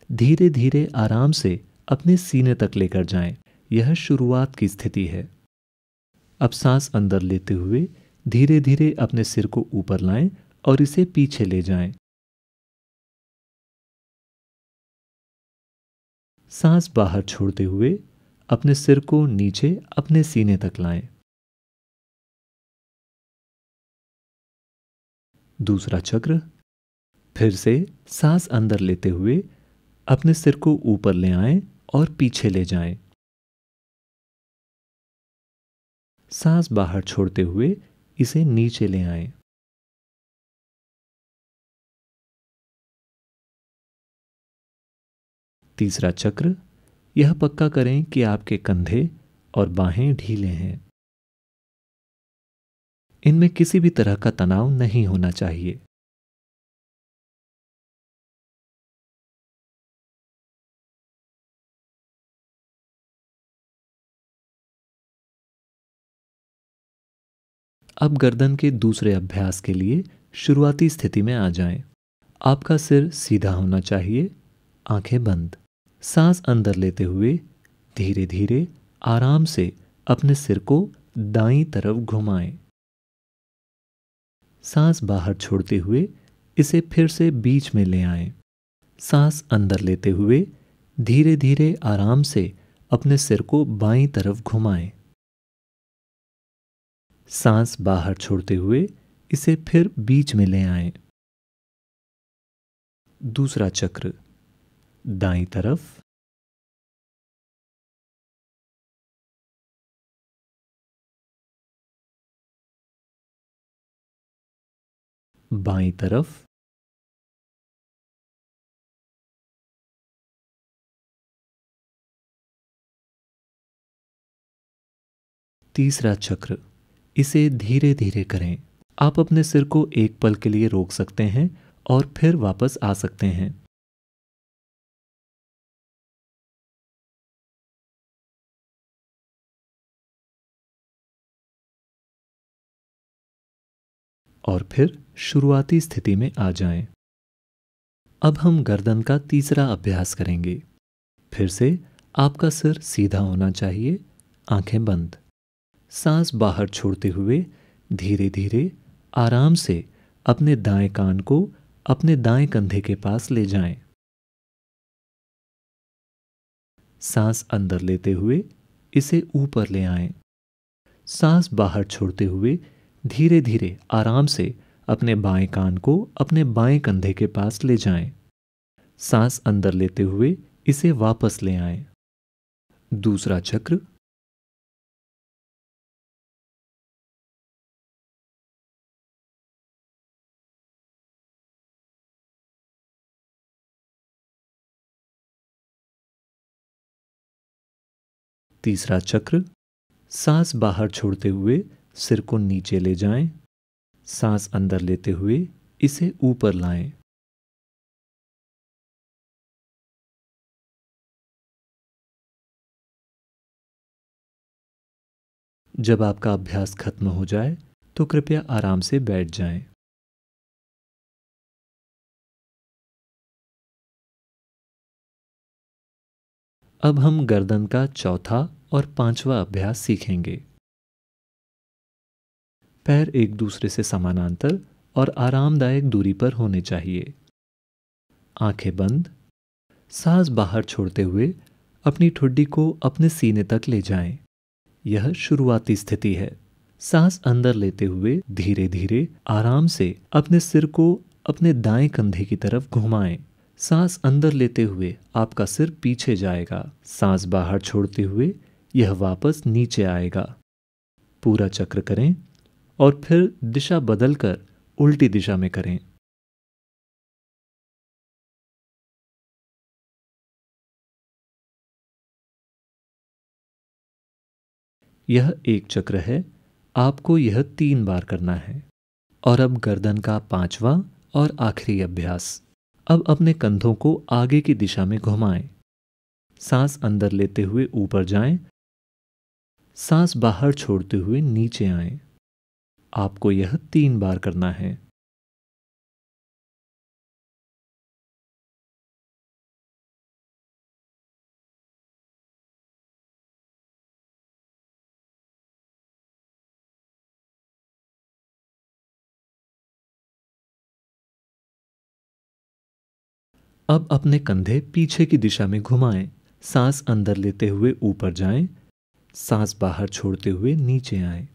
Speaker 3: धीरे धीरे आराम से अपने सीने तक लेकर जाएं। यह शुरुआत की स्थिति है। अब सांस अंदर लेते हुए धीरे धीरे अपने सिर को ऊपर लाएं और इसे पीछे ले जाएं। सांस बाहर छोड़ते हुए अपने सिर को नीचे अपने सीने तक लाएं। दूसरा चक्र। फिर से सांस अंदर लेते हुए अपने सिर को ऊपर ले आएं और पीछे ले जाएं। सांस बाहर छोड़ते हुए इसे नीचे ले आएं। तीसरा चक्र। यह पक्का करें कि आपके कंधे और बाहें ढीले हैं। इनमें किसी भी तरह का तनाव नहीं होना चाहिए। अब गर्दन के दूसरे अभ्यास के लिए शुरुआती स्थिति में आ जाएं। आपका सिर सीधा होना चाहिए। आंखें बंद। सांस अंदर लेते हुए धीरे धीरे आराम से अपने सिर को दाईं तरफ घुमाएं। सांस बाहर छोड़ते हुए इसे फिर से बीच में ले आएं। सांस अंदर लेते हुए धीरे धीरे आराम से अपने सिर को बाईं तरफ घुमाएं। सांस बाहर छोड़ते हुए इसे फिर बीच में ले आएं। दूसरा चक्र। दाईं तरफ। बाईं तरफ, तीसरा चक्र, इसे धीरे धीरे करें। आप अपने सिर को एक पल के लिए रोक सकते हैं और फिर वापस आ सकते हैं। और फिर शुरुआती स्थिति में आ जाएं। अब हम गर्दन का तीसरा अभ्यास करेंगे। फिर से आपका सिर सीधा होना चाहिए, आंखें बंद। सांस बाहर छोड़ते हुए धीरे धीरे आराम से अपने दाएं कान को अपने दाएं कंधे के पास ले जाएं। सांस अंदर लेते हुए इसे ऊपर ले आएं। सांस बाहर छोड़ते हुए धीरे धीरे आराम से अपने बाएं कान को अपने बाएं कंधे के पास ले जाएं। सांस अंदर लेते हुए इसे वापस ले आएं। दूसरा चक्र, तीसरा चक्र, सांस बाहर छोड़ते हुए सिर को नीचे ले जाएं। सांस अंदर लेते हुए इसे ऊपर लाएं। जब आपका अभ्यास खत्म हो जाए तो कृपया आराम से बैठ जाएं। अब हम गर्दन का चौथा और पांचवा अभ्यास सीखेंगे। पैर एक दूसरे से समानांतर और आरामदायक दूरी पर होने चाहिए। आंखें बंद। सांस बाहर छोड़ते हुए अपनी ठुड्डी को अपने सीने तक ले जाएं। यह शुरुआती स्थिति है। सांस अंदर लेते हुए धीरे धीरे आराम से अपने सिर को अपने दाएं कंधे की तरफ घुमाएं। सांस अंदर लेते हुए आपका सिर पीछे जाएगा। सांस बाहर छोड़ते हुए यह वापस नीचे आएगा। पूरा चक्र करें और फिर दिशा बदलकर उल्टी दिशा में करें। यह एक चक्र है। आपको यह 3 बार करना है। और अब गर्दन का पांचवा और आखिरी अभ्यास। अब अपने कंधों को आगे की दिशा में घुमाएं। सांस अंदर लेते हुए ऊपर जाएं। सांस बाहर छोड़ते हुए नीचे आएं। आपको यह 3 बार करना है। अब अपने कंधे पीछे की दिशा में घुमाएं। सांस अंदर लेते हुए ऊपर जाएं। सांस बाहर छोड़ते हुए नीचे आएं।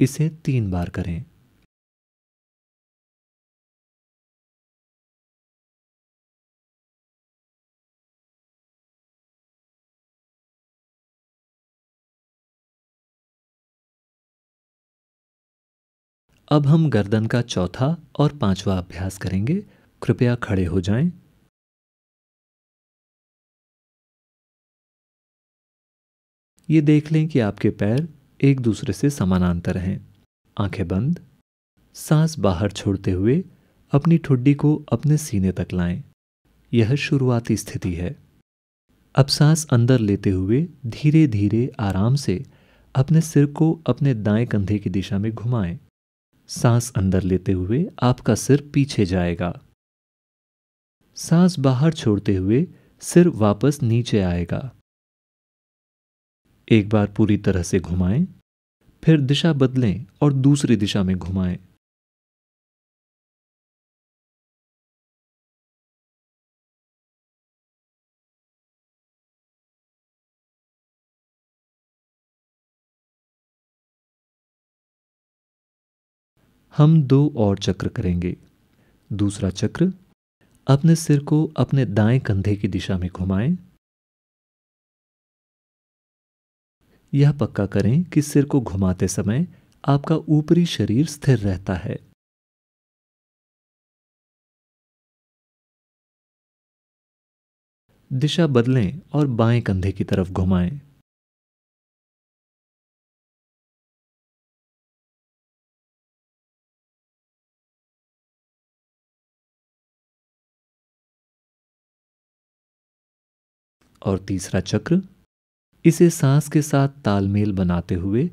Speaker 3: इसे 3 बार करें। अब हम गर्दन का चौथा और पांचवा अभ्यास करेंगे। कृपया खड़े हो जाएं। ये देख लें कि आपके पैर एक दूसरे से समानांतर हैं। आंखें बंद। सांस बाहर छोड़ते हुए अपनी ठुड्डी को अपने सीने तक लाएं। यह शुरुआती स्थिति है। अब सांस अंदर लेते हुए धीरे धीरे आराम से अपने सिर को अपने दाएं कंधे की दिशा में घुमाएं। सांस अंदर लेते हुए आपका सिर पीछे जाएगा। सांस बाहर छोड़ते हुए सिर वापस नीचे आएगा। एक बार पूरी तरह से घुमाएं, फिर दिशा बदलें और दूसरी दिशा में घुमाएं। हम 2 और चक्र करेंगे। दूसरा चक्र, अपने सिर को अपने दाएं कंधे की दिशा में घुमाएं। यह पक्का करें कि सिर को घुमाते समय आपका ऊपरी शरीर स्थिर रहता है। दिशा बदलें और बाएं कंधे की तरफ घुमाएं। और तीसरा चक्र, इसे सांस के साथ तालमेल बनाते हुए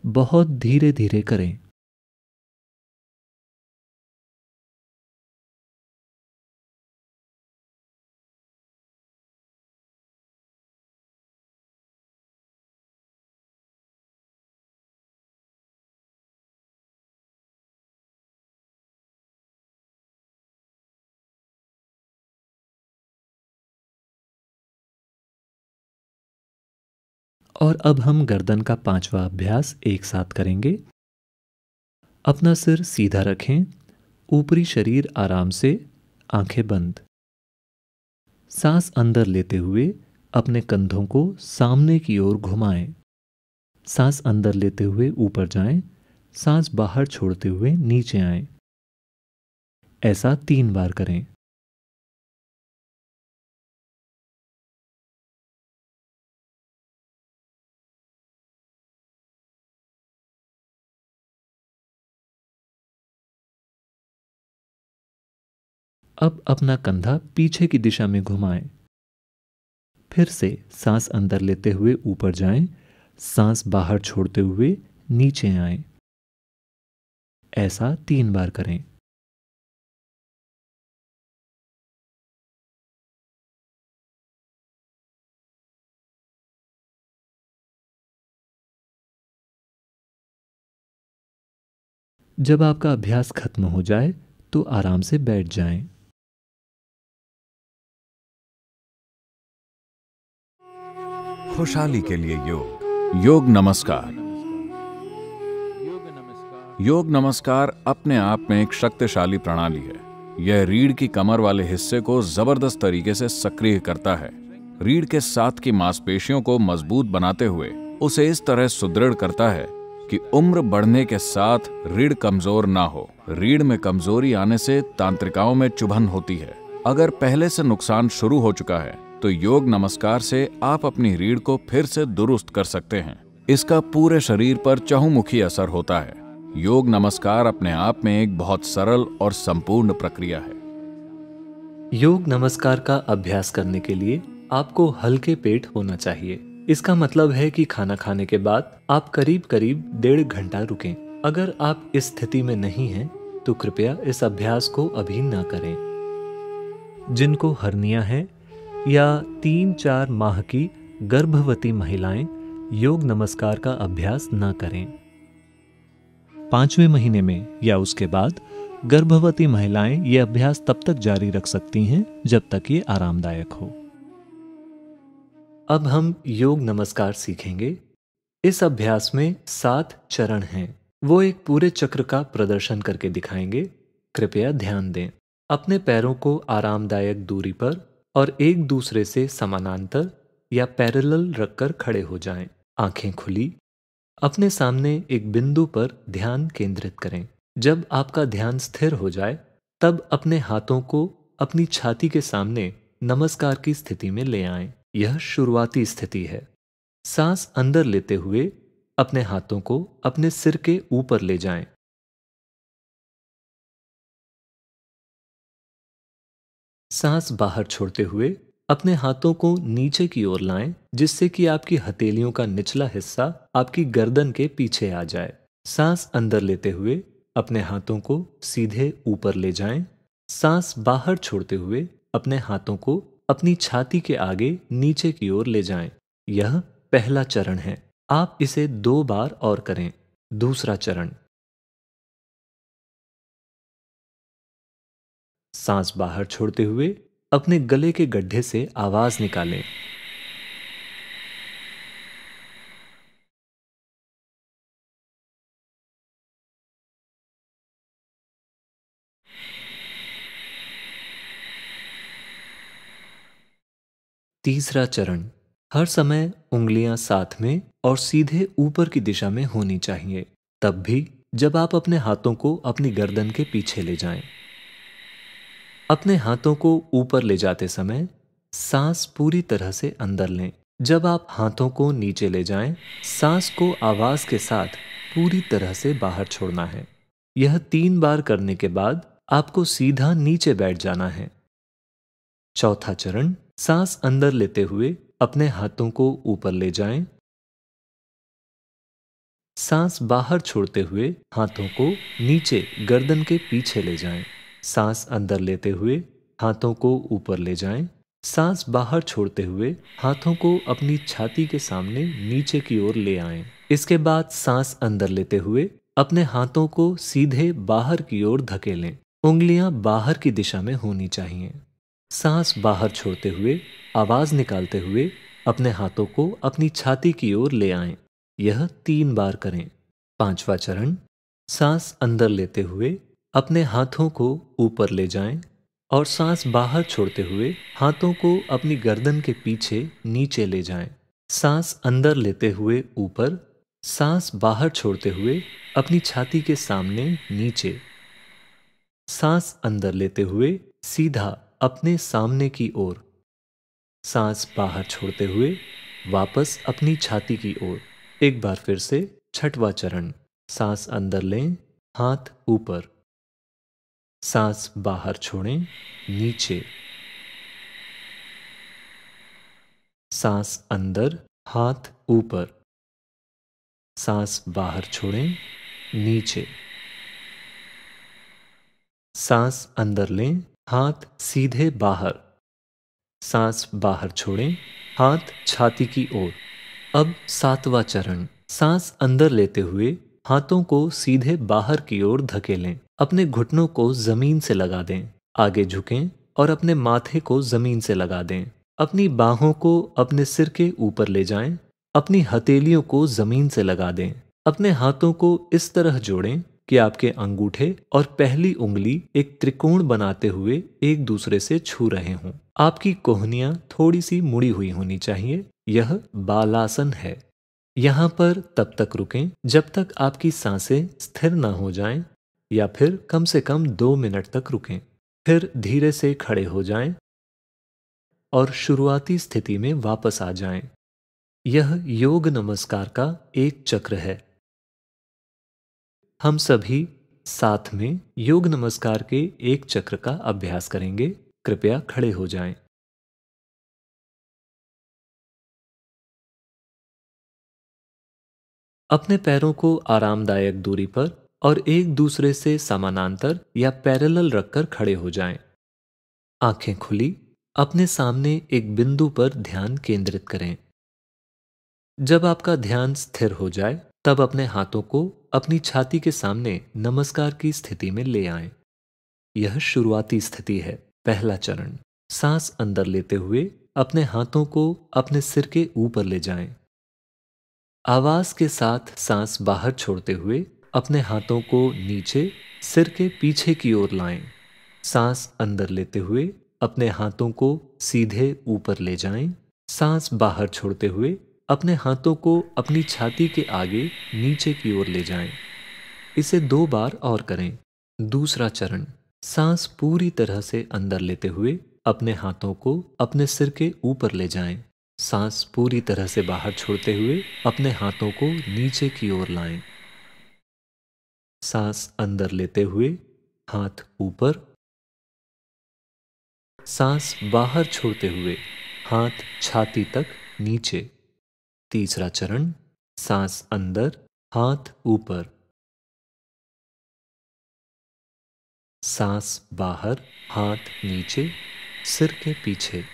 Speaker 3: बहुत धीरे धीरे करें। और अब हम गर्दन का पांचवा अभ्यास एक साथ करेंगे। अपना सिर सीधा रखें, ऊपरी शरीर आराम से, आंखें बंद। सांस अंदर लेते हुए अपने कंधों को सामने की ओर घुमाएं। सांस अंदर लेते हुए ऊपर जाएं, सांस बाहर छोड़ते हुए नीचे आएं। ऐसा 3 बार करें। अब अपना कंधा पीछे की दिशा में घुमाएं। फिर से सांस अंदर लेते हुए ऊपर जाएं, सांस बाहर छोड़ते हुए नीचे आएं। ऐसा 3 बार करें। जब आपका अभ्यास खत्म हो जाए तो आराम से बैठ जाएं।
Speaker 1: खुशहाली के लिए योग। योग नमस्कार। योग नमस्कार अपने आप में एक शक्तिशाली प्रणाली है। यह रीढ़ की कमर वाले हिस्से को जबरदस्त तरीके से सक्रिय करता है। रीढ़ के साथ की मांसपेशियों को मजबूत बनाते हुए उसे इस तरह सुदृढ़ करता है कि उम्र बढ़ने के साथ रीढ़ कमजोर ना हो। रीढ़ में कमजोरी आने से तांत्रिकाओं में चुभन होती है। अगर पहले से नुकसान शुरू हो चुका है तो योग नमस्कार से आप अपनी रीढ़ को फिर से दुरुस्त कर सकते हैं। इसका पूरे शरीर पर चहुमुखी असर होता है। योग नमस्कार अपने आप में एक बहुत सरल और संपूर्ण प्रक्रिया है।
Speaker 3: योग नमस्कार का अभ्यास करने के लिए आपको हल्के पेट होना चाहिए। इसका मतलब है कि खाना खाने के बाद आप करीब करीब 1.5 घंटा रुकें। अगर आप इस स्थिति में नहीं हैं तो कृपया इस अभ्यास को अभी ना करें। जिनको हर्निया है या 3-4 माह की गर्भवती महिलाएं योग नमस्कार का अभ्यास ना करें। 5वें महीने में या उसके बाद गर्भवती महिलाएं ये अभ्यास तब तक जारी रख सकती हैं जब तक ये आरामदायक हो। अब हम योग नमस्कार सीखेंगे। इस अभ्यास में 7 चरण हैं। वो एक पूरे चक्र का प्रदर्शन करके दिखाएंगे। कृपया ध्यान दें। अपने पैरों को आरामदायक दूरी पर और एक दूसरे से समानांतर या पैरेलल रखकर खड़े हो जाएं। आंखें खुली। अपने सामने एक बिंदु पर ध्यान केंद्रित करें। जब आपका ध्यान स्थिर हो जाए तब अपने हाथों को अपनी छाती के सामने नमस्कार की स्थिति में ले आएं। यह शुरुआती स्थिति है। सांस अंदर लेते हुए अपने हाथों को अपने सिर के ऊपर ले जाएं। सांस बाहर छोड़ते हुए अपने हाथों को नीचे की ओर लाएं, जिससे कि आपकी हथेलियों का निचला हिस्सा आपकी गर्दन के पीछे आ जाए। सांस अंदर लेते हुए अपने हाथों को सीधे ऊपर ले जाएं। सांस बाहर छोड़ते हुए अपने हाथों को अपनी छाती के आगे नीचे की ओर ले जाएं। यह पहला चरण है। आप इसे 2 बार और करें। दूसरा चरण। सांस बाहर छोड़ते हुए अपने गले के गड्ढे से आवाज निकालें। तीसरा चरण। हर समय उंगलियां साथ में और सीधे ऊपर की दिशा में होनी चाहिए, तब भी जब आप अपने हाथों को अपनी गर्दन के पीछे ले जाएं। अपने हाथों को ऊपर ले जाते समय सांस पूरी तरह से अंदर लें। जब आप हाथों को नीचे ले जाएं, सांस को आवाज के साथ पूरी तरह से बाहर छोड़ना है। यह 3 बार करने के बाद आपको सीधा नीचे बैठ जाना है। चौथा चरण, सांस अंदर लेते हुए अपने हाथों को ऊपर ले जाएं। सांस बाहर छोड़ते हुए हाथों को नीचे गर्दन के पीछे ले जाएं। सांस अंदर लेते हुए हाथों को ऊपर ले जाएं। सांस बाहर छोड़ते हुए हाथों को अपनी छाती के सामने नीचे की ओर ले आएं। इसके बाद सांस अंदर लेते हुए अपने हाथों को सीधे बाहर की ओर धकेलें। उंगलियां बाहर की दिशा में होनी चाहिए। सांस बाहर छोड़ते हुए आवाज निकालते हुए अपने हाथों को अपनी छाती की ओर ले आएं। यह 3 बार करें। पांचवा चरण, सांस अंदर लेते हुए अपने हाथों को ऊपर ले जाएं और सांस बाहर छोड़ते हुए हाथों को अपनी गर्दन के पीछे नीचे ले जाएं। सांस अंदर लेते हुए ऊपर, सांस बाहर छोड़ते हुए अपनी छाती के सामने नीचे। सांस अंदर लेते हुए सीधा अपने सामने की ओर। सांस बाहर छोड़ते हुए वापस अपनी छाती की ओर। एक बार फिर से छठवां चरण, सांस अंदर लें, हाथ ऊपर। सांस बाहर छोड़ें, नीचे। सांस अंदर, हाथ ऊपर। सांस बाहर छोड़ें, नीचे। सांस अंदर लें, हाथ सीधे बाहर। सांस बाहर छोड़ें, हाथ छाती की ओर। अब 7वां चरण, सांस अंदर लेते हुए हाथों को सीधे बाहर की ओर धकेलें। अपने घुटनों को जमीन से लगा दें। आगे झुकें और अपने माथे को जमीन से लगा दें। अपनी बाहों को अपने सिर के ऊपर ले जाएं। अपनी हथेलियों को जमीन से लगा दें। अपने हाथों को इस तरह जोड़ें कि आपके अंगूठे और पहली उंगली एक त्रिकोण बनाते हुए एक दूसरे से छू रहे हों। आपकी कोहनियां थोड़ी सी मुड़ी हुई होनी चाहिए। यह बालासन है। यहाँ पर तब तक रुकें जब तक आपकी सांसें स्थिर न हो जाएं, या फिर कम से कम 2 मिनट तक रुकें। फिर धीरे से खड़े हो जाएं और शुरुआती स्थिति में वापस आ जाएं। यह योग नमस्कार का एक चक्र है। हम सभी साथ में योग नमस्कार के एक चक्र का अभ्यास करेंगे। कृपया खड़े हो जाएं। अपने पैरों को आरामदायक दूरी पर और एक दूसरे से समानांतर या पैरेलल रखकर खड़े हो जाएं। आंखें खुली, अपने सामने एक बिंदु पर ध्यान केंद्रित करें। जब आपका ध्यान स्थिर हो जाए, तब अपने हाथों को अपनी छाती के सामने नमस्कार की स्थिति में ले आएं। यह शुरुआती स्थिति है। पहला चरण, सांस अंदर लेते हुए अपने हाथों को अपने सिर के ऊपर ले जाएं। आवाज के साथ सांस बाहर छोड़ते हुए अपने हाथों को नीचे सिर के पीछे की ओर लाएं। सांस अंदर लेते हुए अपने हाथों को सीधे ऊपर ले जाएं। सांस बाहर छोड़ते हुए अपने हाथों को अपनी छाती के आगे नीचे की ओर ले जाएं। इसे 2 बार और करें। दूसरा चरण, सांस पूरी तरह से अंदर लेते हुए अपने हाथों को अपने सिर के ऊपर ले जाएं। सांस पूरी तरह से बाहर छोड़ते हुए अपने हाथों को नीचे की ओर लाएं। सांस अंदर लेते हुए हाथ ऊपर। सांस बाहर छोड़ते हुए हाथ छाती तक नीचे। तीसरा चरण, सांस अंदर, हाथ ऊपर। सांस बाहर, हाथ नीचे, सिर के पीछे।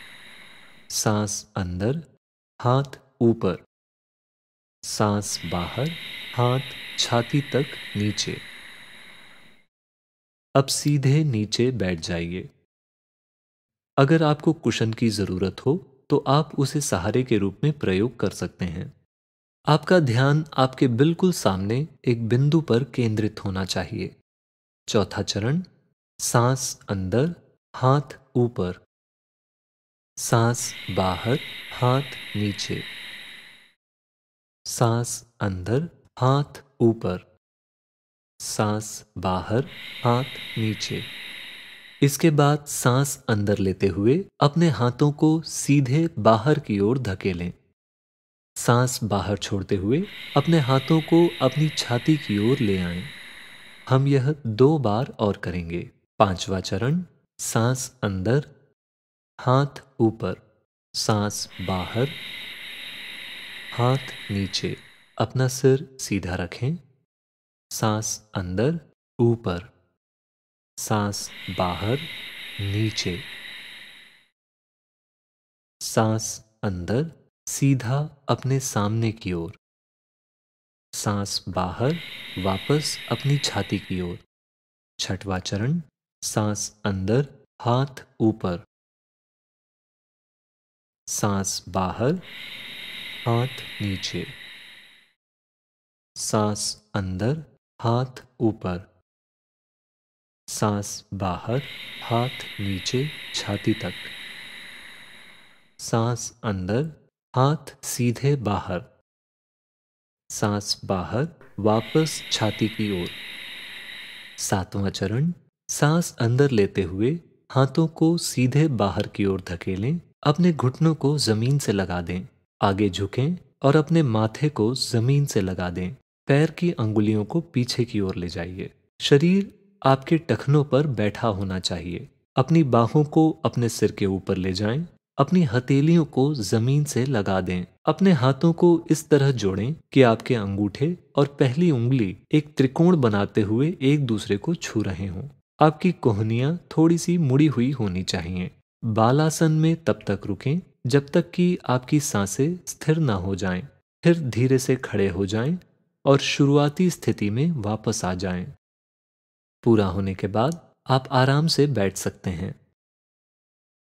Speaker 3: सांस अंदर, हाथ ऊपर। सांस बाहर, हाथ छाती तक नीचे। अब सीधे नीचे बैठ जाइए। अगर आपको कुशन की जरूरत हो तो आप उसे सहारे के रूप में प्रयोग कर सकते हैं। आपका ध्यान आपके बिल्कुल सामने एक बिंदु पर केंद्रित होना चाहिए। चौथा चरण, सांस अंदर, हाथ ऊपर। सांस बाहर, हाथ नीचे। सांस अंदर, हाथ ऊपर। सांस बाहर, हाथ नीचे। इसके बाद सांस अंदर लेते हुए अपने हाथों को सीधे बाहर की ओर धकेलें। सांस बाहर छोड़ते हुए अपने हाथों को अपनी छाती की ओर ले आएं। हम यह 2 बार और करेंगे। 5वां चरण, सांस अंदर, हाथ ऊपर, सांस बाहर, हाथ नीचे। अपना सिर सीधा रखें। सांस अंदर, ऊपर, सांस बाहर, नीचे, सांस अंदर, सीधा अपने सामने की ओर, सांस बाहर, वापस अपनी छाती की ओर। 6वां चरण, सांस अंदर, हाथ ऊपर, सांस बाहर, हाथ नीचे, सांस अंदर, हाथ ऊपर, सांस बाहर, हाथ नीचे छाती तक, सांस अंदर, हाथ सीधे बाहर, सांस बाहर, वापस छाती की ओर। 7वां चरण, सांस अंदर लेते हुए हाथों को सीधे बाहर की ओर धकेलें। अपने घुटनों को जमीन से लगा दें। आगे झुकें और अपने माथे को जमीन से लगा दें। पैर की अंगुलियों को पीछे की ओर ले जाइए। शरीर आपके टखनों पर बैठा होना चाहिए। अपनी बाहों को अपने सिर के ऊपर ले जाएं। अपनी हथेलियों को जमीन से लगा दें। अपने हाथों को इस तरह जोड़ें कि आपके अंगूठे और पहली उंगली एक त्रिकोण बनाते हुए एक दूसरे को छू रहे हों। आपकी कोहनियां थोड़ी सी मुड़ी हुई होनी चाहिए। बालासन में तब तक रुकें जब तक कि आपकी सांसें स्थिर ना हो जाएं। फिर धीरे से खड़े हो जाएं और शुरुआती स्थिति में वापस आ जाएं। पूरा होने के बाद आप आराम से बैठ सकते हैं।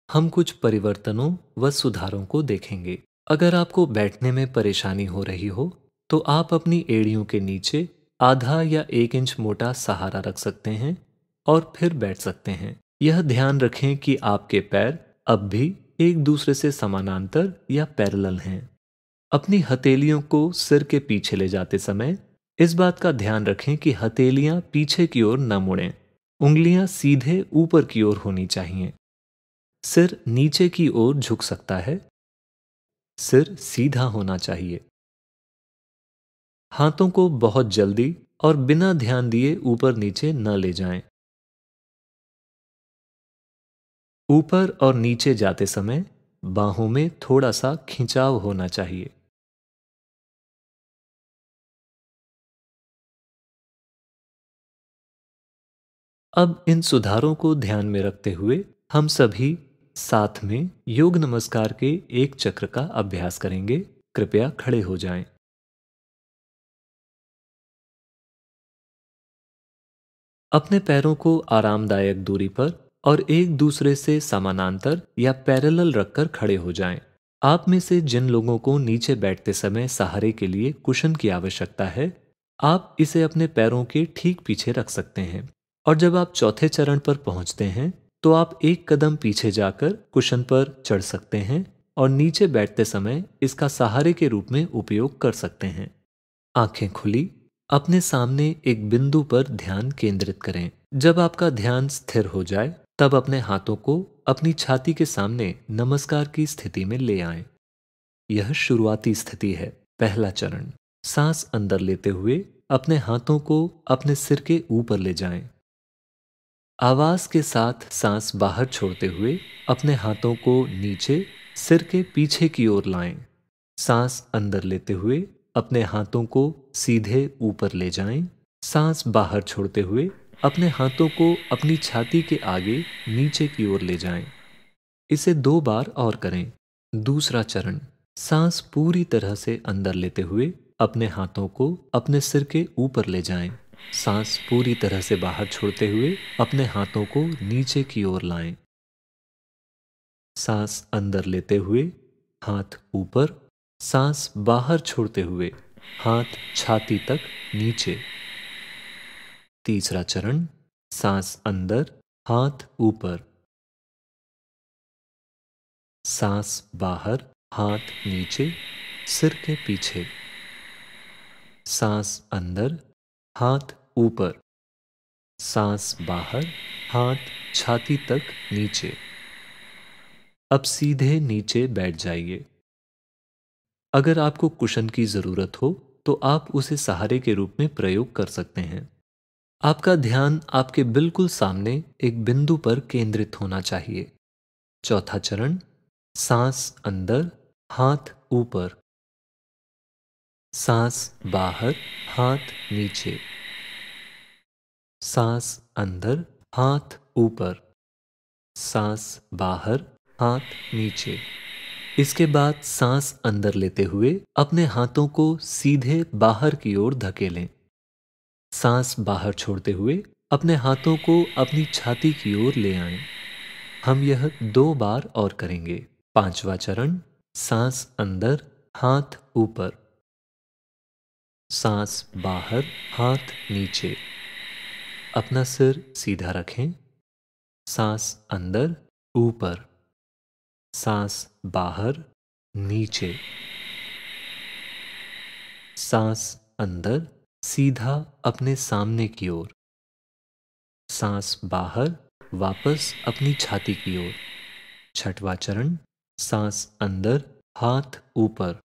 Speaker 3: हम कुछ परिवर्तनों व सुधारों को देखेंगे। अगर आपको बैठने में परेशानी हो रही हो तो आप अपनी एड़ियों के नीचे आधा या 1 इंच मोटा सहारा रख सकते हैं और फिर बैठ सकते हैं। यह ध्यान रखें कि आपके पैर अब भी एक दूसरे से समानांतर या पैरेलल हैं। अपनी हथेलियों को सिर के पीछे ले जाते समय इस बात का ध्यान रखें कि हथेलियां पीछे की ओर न मुड़ें। उंगलियां सीधे ऊपर की ओर होनी चाहिए। सिर नीचे की ओर झुक सकता है। सिर सीधा होना चाहिए। हाथों को बहुत जल्दी और बिना ध्यान दिए ऊपर नीचे न ले जाएं। ऊपर और नीचे जाते समय बाहों में थोड़ा सा खिंचाव होना चाहिए। अब इन सुधारों को ध्यान में रखते हुए हम सभी साथ में योग नमस्कार के एक चक्र का अभ्यास करेंगे। कृपया खड़े हो जाएं। अपने पैरों को आरामदायक दूरी पर और एक दूसरे से समानांतर या पैरेलल रखकर खड़े हो जाएं। आप में से जिन लोगों को नीचे बैठते समय सहारे के लिए कुशन की आवश्यकता है, आप इसे अपने पैरों के ठीक पीछे रख सकते हैं। और जब आप चौथे चरण पर पहुंचते हैं तो आप एक कदम पीछे जाकर कुशन पर चढ़ सकते हैं और नीचे बैठते समय इसका सहारे के रूप में उपयोग कर सकते हैं। आंखें खुली, अपने सामने एक बिंदु पर ध्यान केंद्रित करें। जब आपका ध्यान स्थिर हो जाए तब अपने हाथों को अपनी छाती के सामने नमस्कार की स्थिति में ले आएं। यह शुरुआती स्थिति है। पहला चरण, सांस अंदर लेते हुए अपने हाथों को अपने सिर के ऊपर ले जाएं। आवाज के साथ सांस बाहर छोड़ते हुए अपने हाथों को नीचे सिर के पीछे की ओर लाएं। सांस अंदर लेते हुए अपने हाथों को सीधे ऊपर ले जाएं। सांस बाहर छोड़ते हुए अपने हाथों को अपनी छाती के आगे नीचे की ओर ले जाएं। इसे 2 बार और करें। दूसरा चरण, सांस पूरी तरह से अंदर लेते हुए अपने हाथों को अपने सिर के ऊपर ले जाएं। सांस पूरी तरह से बाहर छोड़ते हुए अपने हाथों को नीचे की ओर लाएं। सांस अंदर लेते हुए हाथ ऊपर, सांस बाहर छोड़ते हुए हाथ छाती तक नीचे। तीसरा चरण, सांस अंदर, हाथ ऊपर, सांस बाहर, हाथ नीचे, सिर के पीछे। सांस अंदर, हाथ ऊपर, सांस बाहर, हाथ छाती तक नीचे। अब सीधे नीचे बैठ जाइए। अगर आपको कुशन की जरूरत हो तो आप उसे सहारे के रूप में प्रयोग कर सकते हैं। आपका ध्यान आपके बिल्कुल सामने एक बिंदु पर केंद्रित होना चाहिए। चौथा चरण, सांस अंदर, हाथ ऊपर, सांस बाहर, हाथ नीचे, सांस अंदर, हाथ ऊपर, सांस बाहर, हाथ नीचे। इसके बाद सांस अंदर लेते हुए अपने हाथों को सीधे बाहर की ओर धकेलें। सांस बाहर छोड़ते हुए अपने हाथों को अपनी छाती की ओर ले आएं। हम यह 2 बार और करेंगे। 5वां चरण, सांस अंदर, हाथ ऊपर, सांस बाहर, हाथ नीचे। अपना सिर सीधा रखें। सांस अंदर, ऊपर, सांस बाहर, नीचे, सांस अंदर, सीधा अपने सामने की ओर, सांस बाहर, वापस अपनी छाती की ओर। 6वां चरण, सांस अंदर, हाथ ऊपर,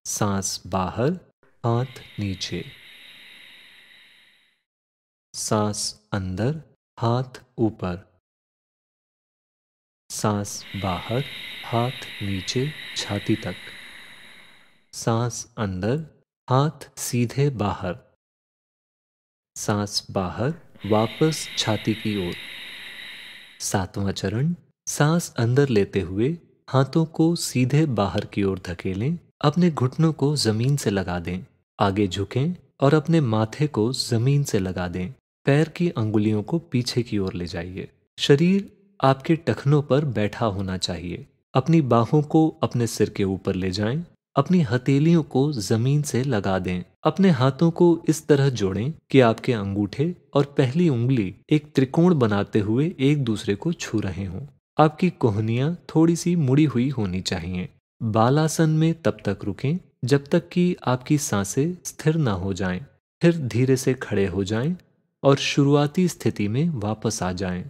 Speaker 3: सांस बाहर, हाथ नीचे, सांस अंदर, हाथ ऊपर, सांस बाहर, हाथ नीचे छाती तक, सांस अंदर, हाथ सीधे बाहर, सांस बाहर, वापस छाती की ओर। 7वां चरण, सांस अंदर लेते हुए हाथों को सीधे बाहर की ओर धकेलें। अपने घुटनों को जमीन से लगा दें। आगे झुकें और अपने माथे को जमीन से लगा दें। पैर की अंगुलियों को पीछे की ओर ले जाइए। शरीर आपके टखनों पर बैठा होना चाहिए। अपनी बाहों को अपने सिर के ऊपर ले जाएं। अपनी हथेलियों को जमीन से लगा दें। अपने हाथों को इस तरह जोड़ें कि आपके अंगूठे और पहली उंगली एक त्रिकोण बनाते हुए एक दूसरे को छू रहे हों। आपकी कोहनियां थोड़ी सी मुड़ी हुई होनी चाहिए। बालासन में तब तक रुकें जब तक कि आपकी सांसें स्थिर ना हो जाएं। फिर धीरे से खड़े हो जाएं और शुरुआती स्थिति में वापस आ जाएं।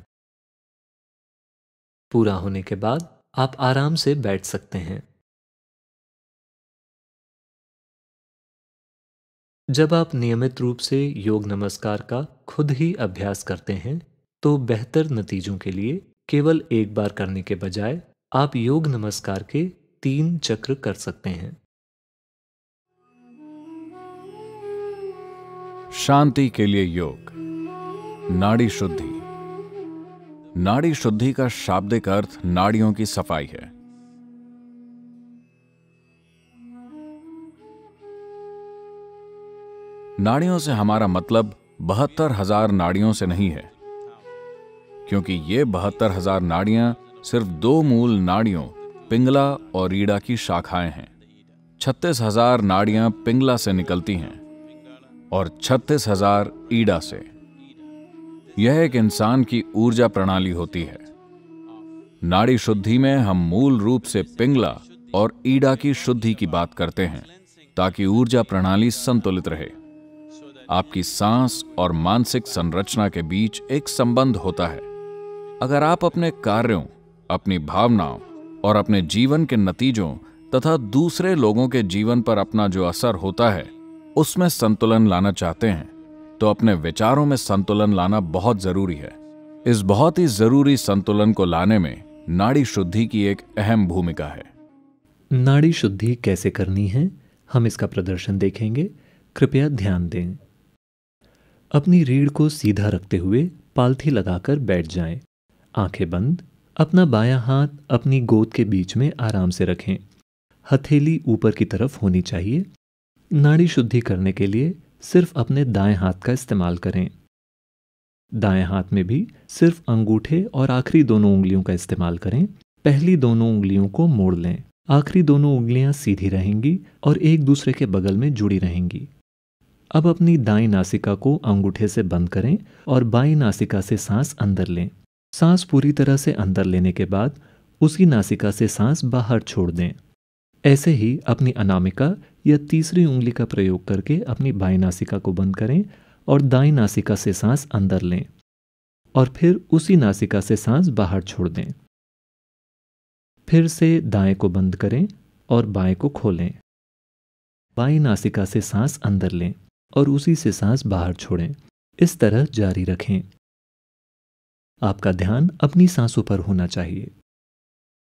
Speaker 3: पूरा होने के बाद आप आराम से बैठ सकते हैं। जब आप नियमित रूप से योग नमस्कार का खुद ही अभ्यास करते हैं तो बेहतर नतीजों के लिए केवल एक बार करने के बजाय आप योग नमस्कार के 3 चक्र कर सकते हैं।
Speaker 1: शांति के लिए योग। नाड़ी शुद्धि। नाड़ी शुद्धि का शाब्दिक अर्थ नाड़ियों की सफाई है। नाड़ियों से हमारा मतलब 72,000 नाड़ियों से नहीं है, क्योंकि ये 72,000 नाड़ियां सिर्फ 2 मूल नाड़ियों पिंगला और रीढ़ा की शाखाएं हैं। 36,000 नाड़ियां पिंगला से निकलती हैं और 36,000 ईड़ा से। यह एक इंसान की ऊर्जा प्रणाली होती है। नाड़ी शुद्धि में हम मूल रूप से पिंगला और ईड़ा की शुद्धि की बात करते हैं ताकि ऊर्जा प्रणाली संतुलित रहे। आपकी सांस और मानसिक संरचना के बीच एक संबंध होता है। अगर आप अपने कार्यों, अपनी भावनाओं और अपने जीवन के नतीजों तथा दूसरे लोगों के जीवन पर अपना जो असर होता है उसमें संतुलन लाना चाहते हैं तो अपने विचारों में संतुलन लाना बहुत जरूरी है। इस बहुत ही जरूरी संतुलन को लाने में नाड़ी शुद्धि की एक अहम भूमिका है।
Speaker 3: नाड़ी शुद्धि कैसे करनी है, हम इसका प्रदर्शन देखेंगे। कृपया ध्यान दें। अपनी रीढ़ को सीधा रखते हुए पालथी लगाकर बैठ जाएं। आंखें बंद। अपना बायां हाथ अपनी गोद के बीच में आराम से रखें। हथेली ऊपर की तरफ होनी चाहिए। नाड़ी शुद्धि करने के लिए सिर्फ अपने दाएं हाथ का इस्तेमाल करें। दाएं हाथ में भी सिर्फ अंगूठे और आखिरी दोनों उंगलियों का इस्तेमाल करें। पहली दोनों उंगलियों को मोड़ लें। आखिरी दोनों उंगलियां सीधी रहेंगी और एक दूसरे के बगल में जुड़ी रहेंगी। अब अपनी दाईं नासिका को अंगूठे से बंद करें और बाईं नासिका से सांस अंदर लें। सांस पूरी तरह से अंदर लेने के बाद उसी नासिका से सांस बाहर छोड़ दें। ऐसे ही अपनी अनामिका या तीसरी उंगली का प्रयोग करके अपनी बाईं नासिका को बंद करें और दाईं नासिका से सांस अंदर लें और फिर उसी नासिका से सांस बाहर छोड़ दें। फिर से दाएं को बंद करें और बाएं को खोलें। बाईं नासिका से सांस अंदर लें और उसी से सांस बाहर छोड़ें। इस तरह जारी रखें। आपका ध्यान अपनी सांसों पर होना चाहिए।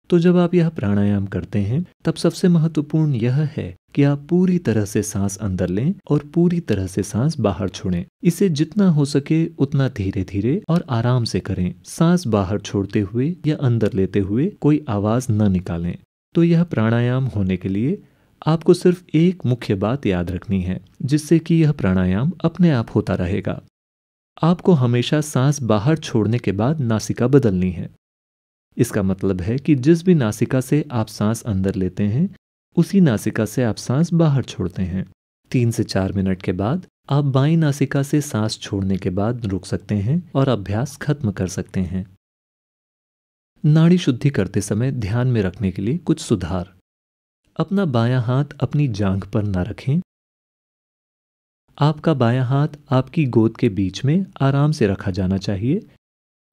Speaker 3: तो जब आप यह प्राणायाम करते हैं तब सबसे महत्वपूर्ण यह है कि आप पूरी तरह से सांस अंदर लें और पूरी तरह से सांस बाहर छोड़ें। इसे जितना हो सके उतना धीरे धीरे और आराम से करें। सांस बाहर छोड़ते हुए या अंदर लेते हुए कोई आवाज न निकालें। तो यह प्राणायाम होने के लिए आपको सिर्फ एक मुख्य बात याद रखनी है, जिससे कि यह प्राणायाम अपने आप होता रहेगा। आपको हमेशा सांस बाहर छोड़ने के बाद नासिका बदलनी है। इसका मतलब है कि जिस भी नासिका से आप सांस अंदर लेते हैं उसी नासिका से आप सांस बाहर छोड़ते हैं। 3 से 4 मिनट के बाद आप बाईं नासिका से सांस छोड़ने के बाद रुक सकते हैं और अभ्यास खत्म कर सकते हैं। नाड़ी शुद्धि करते समय ध्यान में रखने के लिए कुछ सुधार। अपना बायां हाथ अपनी जांघ पर न रखें। आपका बायां हाथ आपकी गोद के बीच में आराम से रखा जाना चाहिए।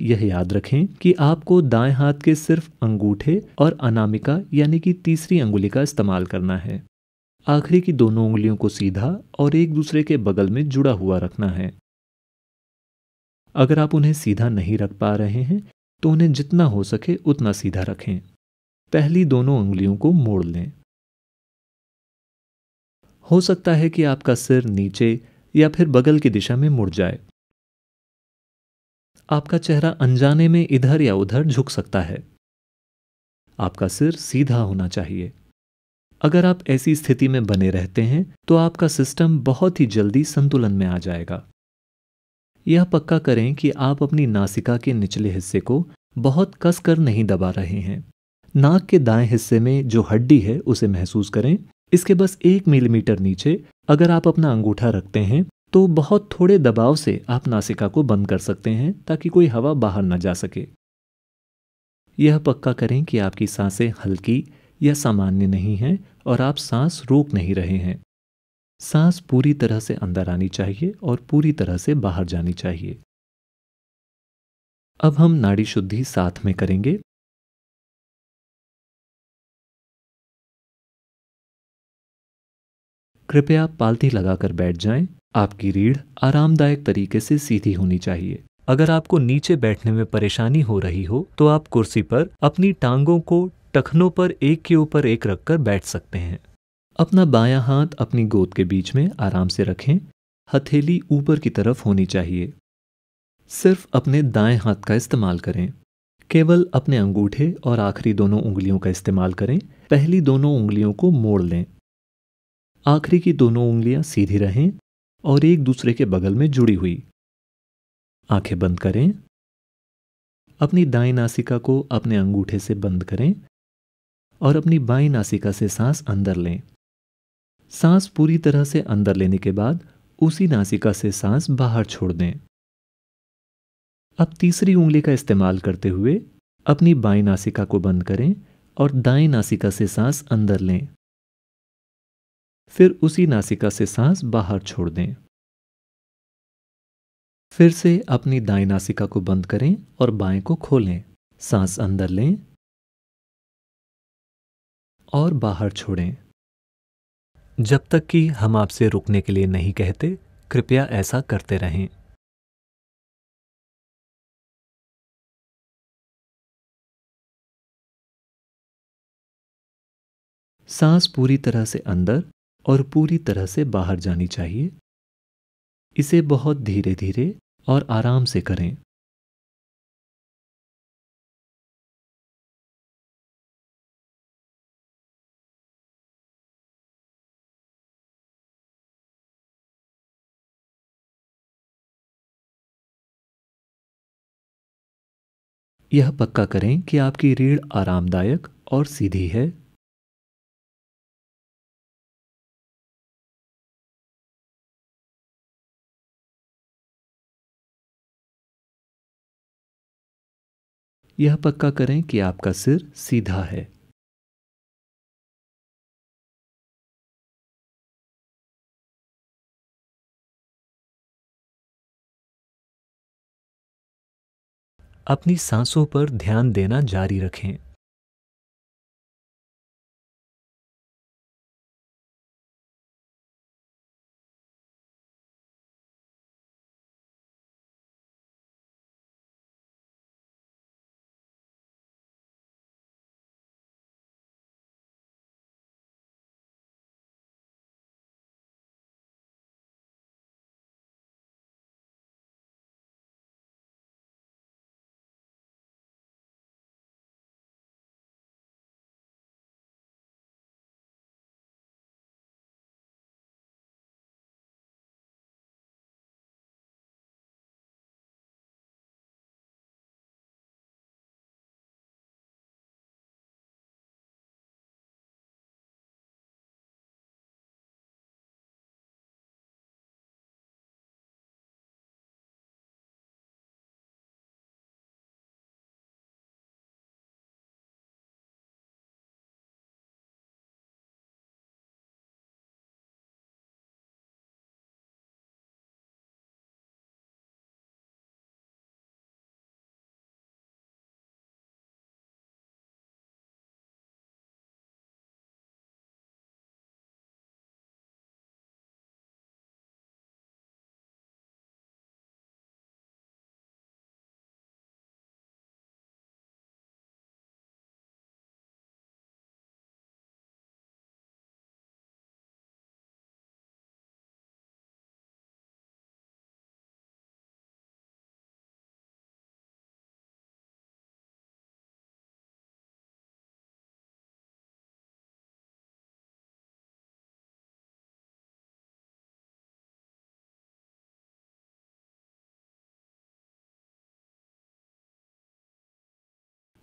Speaker 3: यह याद रखें कि आपको दाएं हाथ के सिर्फ अंगूठे और अनामिका यानी कि तीसरी अंगुली का इस्तेमाल करना है। आखिरी की दोनों उंगलियों को सीधा और एक दूसरे के बगल में जुड़ा हुआ रखना है। अगर आप उन्हें सीधा नहीं रख पा रहे हैं तो उन्हें जितना हो सके उतना सीधा रखें। पहली दोनों उंगलियों को मोड़ लें। हो सकता है कि आपका सिर नीचे या फिर बगल की दिशा में मुड़ जाए। आपका चेहरा अनजाने में इधर या उधर झुक सकता है। आपका सिर सीधा होना चाहिए। अगर आप ऐसी स्थिति में बने रहते हैं तो आपका सिस्टम बहुत ही जल्दी संतुलन में आ जाएगा। यह पक्का करें कि आप अपनी नासिका के निचले हिस्से को बहुत कसकर नहीं दबा रहे हैं। नाक के दाएं हिस्से में जो हड्डी है उसे महसूस करें। इसके बस 1 मिलीमीटर नीचे अगर आप अपना अंगूठा रखते हैं तो बहुत थोड़े दबाव से आप नासिका को बंद कर सकते हैं ताकि कोई हवा बाहर न जा सके। यह पक्का करें कि आपकी सांसें हल्की या सामान्य नहीं हैं और आप सांस रोक नहीं रहे हैं। सांस पूरी तरह से अंदर आनी चाहिए और पूरी तरह से बाहर जानी चाहिए। अब हम नाड़ी शुद्धि साथ में करेंगे। कृपया पालथी लगाकर बैठ जाएं। आपकी रीढ़ आरामदायक तरीके से सीधी होनी चाहिए। अगर आपको नीचे बैठने में परेशानी हो रही हो तो आप कुर्सी पर अपनी टांगों को टखनों पर एक के ऊपर एक रखकर बैठ सकते हैं। अपना बायां हाथ अपनी गोद के बीच में आराम से रखें। हथेली ऊपर की तरफ होनी चाहिए। सिर्फ अपने दाएं हाथ का इस्तेमाल करें। केवल अपने अंगूठे और आखिरी दोनों उंगलियों का इस्तेमाल करें। पहली दोनों उंगलियों को मोड़ लें। आखिरी की दोनों उंगलियां सीधी रहें और एक दूसरे के बगल में जुड़ी हुई। आंखें बंद करें। अपनी दाईं नासिका को अपने अंगूठे से बंद करें और अपनी बाईं नासिका से सांस अंदर लें। सांस पूरी तरह से अंदर लेने के बाद उसी नासिका से सांस बाहर छोड़ दें। अब तीसरी उंगली का इस्तेमाल करते हुए अपनी बाईं नासिका को बंद करें और दाईं नासिका से सांस अंदर लें। फिर उसी नासिका से सांस बाहर छोड़ दें। फिर से अपनी दाईं नासिका को बंद करें और बाएं को खोलें। सांस अंदर लें और बाहर छोड़ें। जब तक कि हम आपसे रुकने के लिए नहीं कहते, कृपया ऐसा करते रहें। सांस पूरी तरह से अंदर और पूरी तरह से बाहर जानी चाहिए। इसे बहुत धीरे धीरे और आराम से करें। यह पक्का करें कि आपकी रीढ़ आरामदायक और सीधी है। यह पक्का करें कि आपका सिर सीधा है। अपनी सांसों पर ध्यान देना जारी रखें।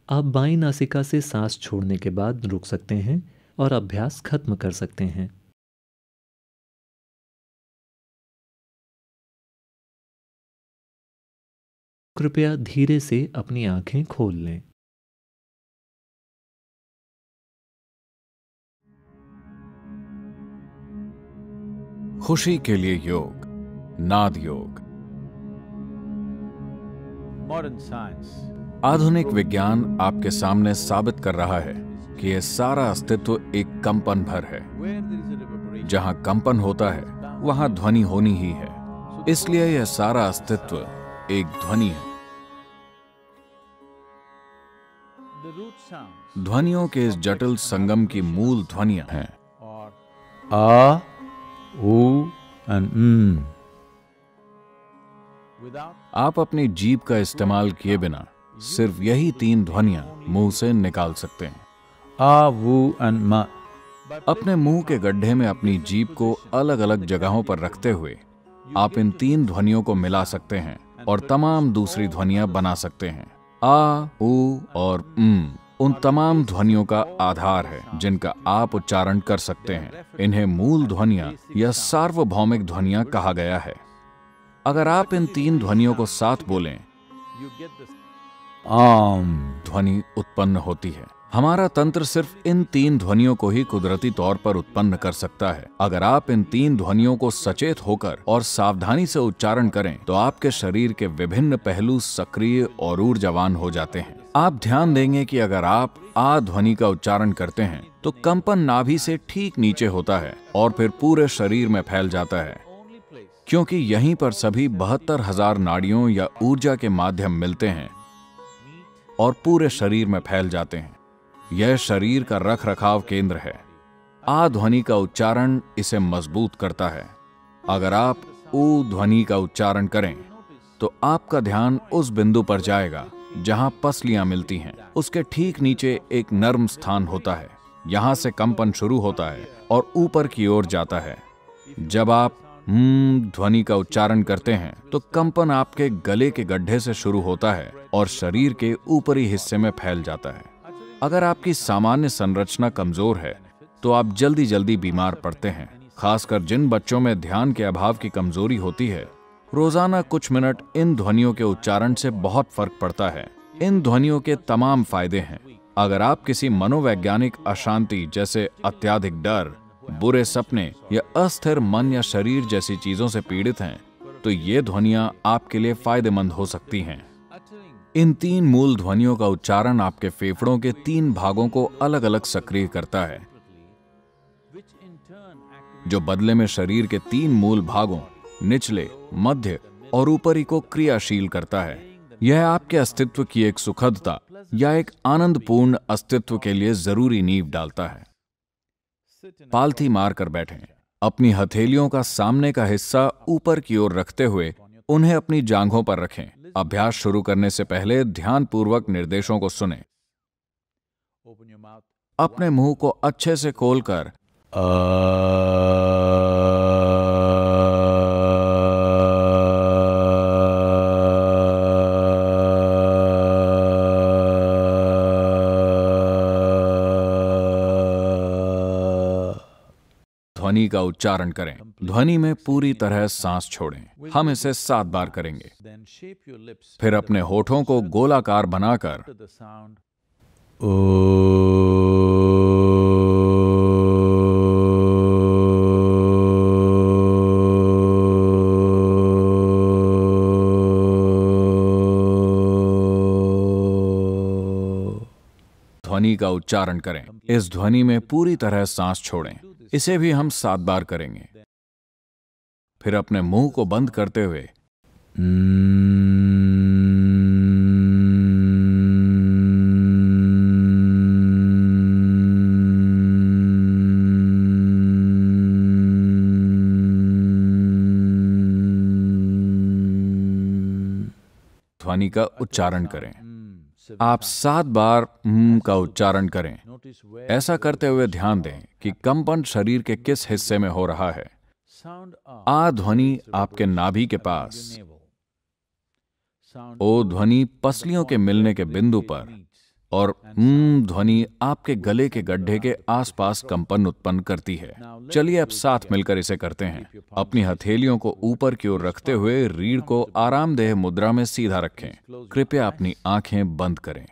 Speaker 3: आप बाईं नासिका से सांस छोड़ने के बाद रुक सकते हैं और अभ्यास खत्म कर सकते हैं। कृपया धीरे से अपनी आंखें खोल लें।
Speaker 1: खुशी के लिए योग, नाद योग।
Speaker 2: Modern science
Speaker 1: आधुनिक विज्ञान आपके सामने साबित कर रहा है कि यह सारा अस्तित्व एक कंपन भर है।
Speaker 2: where there is a reverberation,
Speaker 1: जहां कंपन होता है वहां ध्वनि होनी ही है, इसलिए यह सारा अस्तित्व एक ध्वनि है।
Speaker 2: the root sounds
Speaker 1: ध्वनियों के इस जटिल संगम की मूल ध्वनियां हैं
Speaker 2: are a, u and Without
Speaker 1: आप अपनी जीभ का इस्तेमाल किए बिना सिर्फ यही तीन ध्वनियां मुंह से निकाल सकते हैं।
Speaker 2: a, vu and ma.
Speaker 1: अपने मुंह के गड्ढे में अपनी जीभ को अलग अलग जगहों पर रखते हुए आप इन तीन ध्वनियों को मिला सकते हैं और तमाम दूसरी ध्वनियां बना सकते हैं। आ, उ और उन तमाम ध्वनियों का आधार है जिनका आप उच्चारण कर सकते हैं। इन्हें मूल ध्वनियां या सार्वभौमिक ध्वनियां कहा गया है। अगर आप इन तीन ध्वनियों को साथ बोलें,
Speaker 2: You get this.
Speaker 1: ध्वनि उत्पन्न होती है। हमारा तंत्र सिर्फ इन तीन ध्वनियों को ही कुदरती तौर पर उत्पन्न कर सकता है। अगर आप इन तीन ध्वनियों को सचेत होकर और सावधानी से उच्चारण करें तो आपके शरीर के विभिन्न पहलू सक्रिय और ऊर्जावान हो जाते हैं। आप ध्यान देंगे कि अगर आप आ ध्वनि का उच्चारण करते हैं तो कंपन नाभि से ठीक नीचे होता है और फिर पूरे शरीर में फैल जाता है,
Speaker 2: Only place
Speaker 1: क्योंकि यहीं पर सभी 72,000 नाड़ियों या ऊर्जा के माध्यम मिलते हैं और पूरे शरीर में फैल जाते हैं। यह शरीर का रख रखाव केंद्र है। आ ध्वनि का उच्चारण इसे मजबूत करता है। अगर आप ऊ ध्वनि का उच्चारण करें तो आपका ध्यान उस बिंदु पर जाएगा जहां पसलियां मिलती हैं। उसके ठीक नीचे एक नर्म स्थान होता है। यहां से कंपन शुरू होता है और ऊपर की ओर जाता है। जब आप ध्वनि का उच्चारण करते हैं तो कंपन आपके गले के गड्ढे से शुरू होता है और शरीर के ऊपरी हिस्से में फैल जाता है। अगर आपकी सामान्य संरचना कमजोर है तो आप जल्दी जल्दी बीमार पड़ते हैं। खासकर जिन बच्चों में ध्यान के अभाव की कमजोरी होती है, रोजाना कुछ मिनट इन ध्वनियों के उच्चारण से बहुत फर्क पड़ता है। इन ध्वनियों के तमाम फायदे हैं। अगर आप किसी मनोवैज्ञानिक अशांति जैसे अत्यधिक डर, बुरे सपने या अस्थिर मन या शरीर जैसी चीजों से पीड़ित हैं तो ये ध्वनियां आपके लिए फायदेमंद हो सकती हैं। इन 3 मूल ध्वनियों का उच्चारण आपके फेफड़ों के 3 भागों को अलग अलग सक्रिय करता है, जो बदले में शरीर के 3 मूल भागों निचले, मध्य और ऊपरी को क्रियाशील करता है। यह आपके अस्तित्व की एक सुखदता या एक आनंदपूर्ण अस्तित्व के लिए जरूरी नींव डालता है। पालथी मारकर बैठें। अपनी हथेलियों का सामने का हिस्सा ऊपर की ओर रखते हुए उन्हें अपनी जांघों पर रखें। अभ्यास शुरू करने से पहले ध्यानपूर्वक निर्देशों को सुनें। अपने मुंह को अच्छे से खोलकर ध्वनि का उच्चारण करें। ध्वनि में पूरी तरह सांस छोड़ें। हम इसे 7 बार करेंगे। फिर अपने होठों को गोलाकार बनाकर ध्वनि का उच्चारण करें। इस ध्वनि में पूरी तरह सांस छोड़ें। इसे भी हम 7 बार करेंगे। फिर अपने मुंह को बंद करते हुए ध्वनि का उच्चारण करें। आप 7 बार का उच्चारण करें। ऐसा करते हुए ध्यान दें कि कंपन शरीर के किस हिस्से में हो रहा है। आ ध्वनि आपके नाभि के पास, ओ ध्वनि पसलियों के मिलने के बिंदु पर और ध्वनि आपके गले के गड्ढे के आसपास कंपन उत्पन्न करती है। चलिए अब साथ मिलकर इसे करते हैं। अपनी हथेलियों को ऊपर की ओर रखते हुए रीढ़ को आरामदेह मुद्रा में सीधा रखें। कृपया अपनी आंखें बंद करें।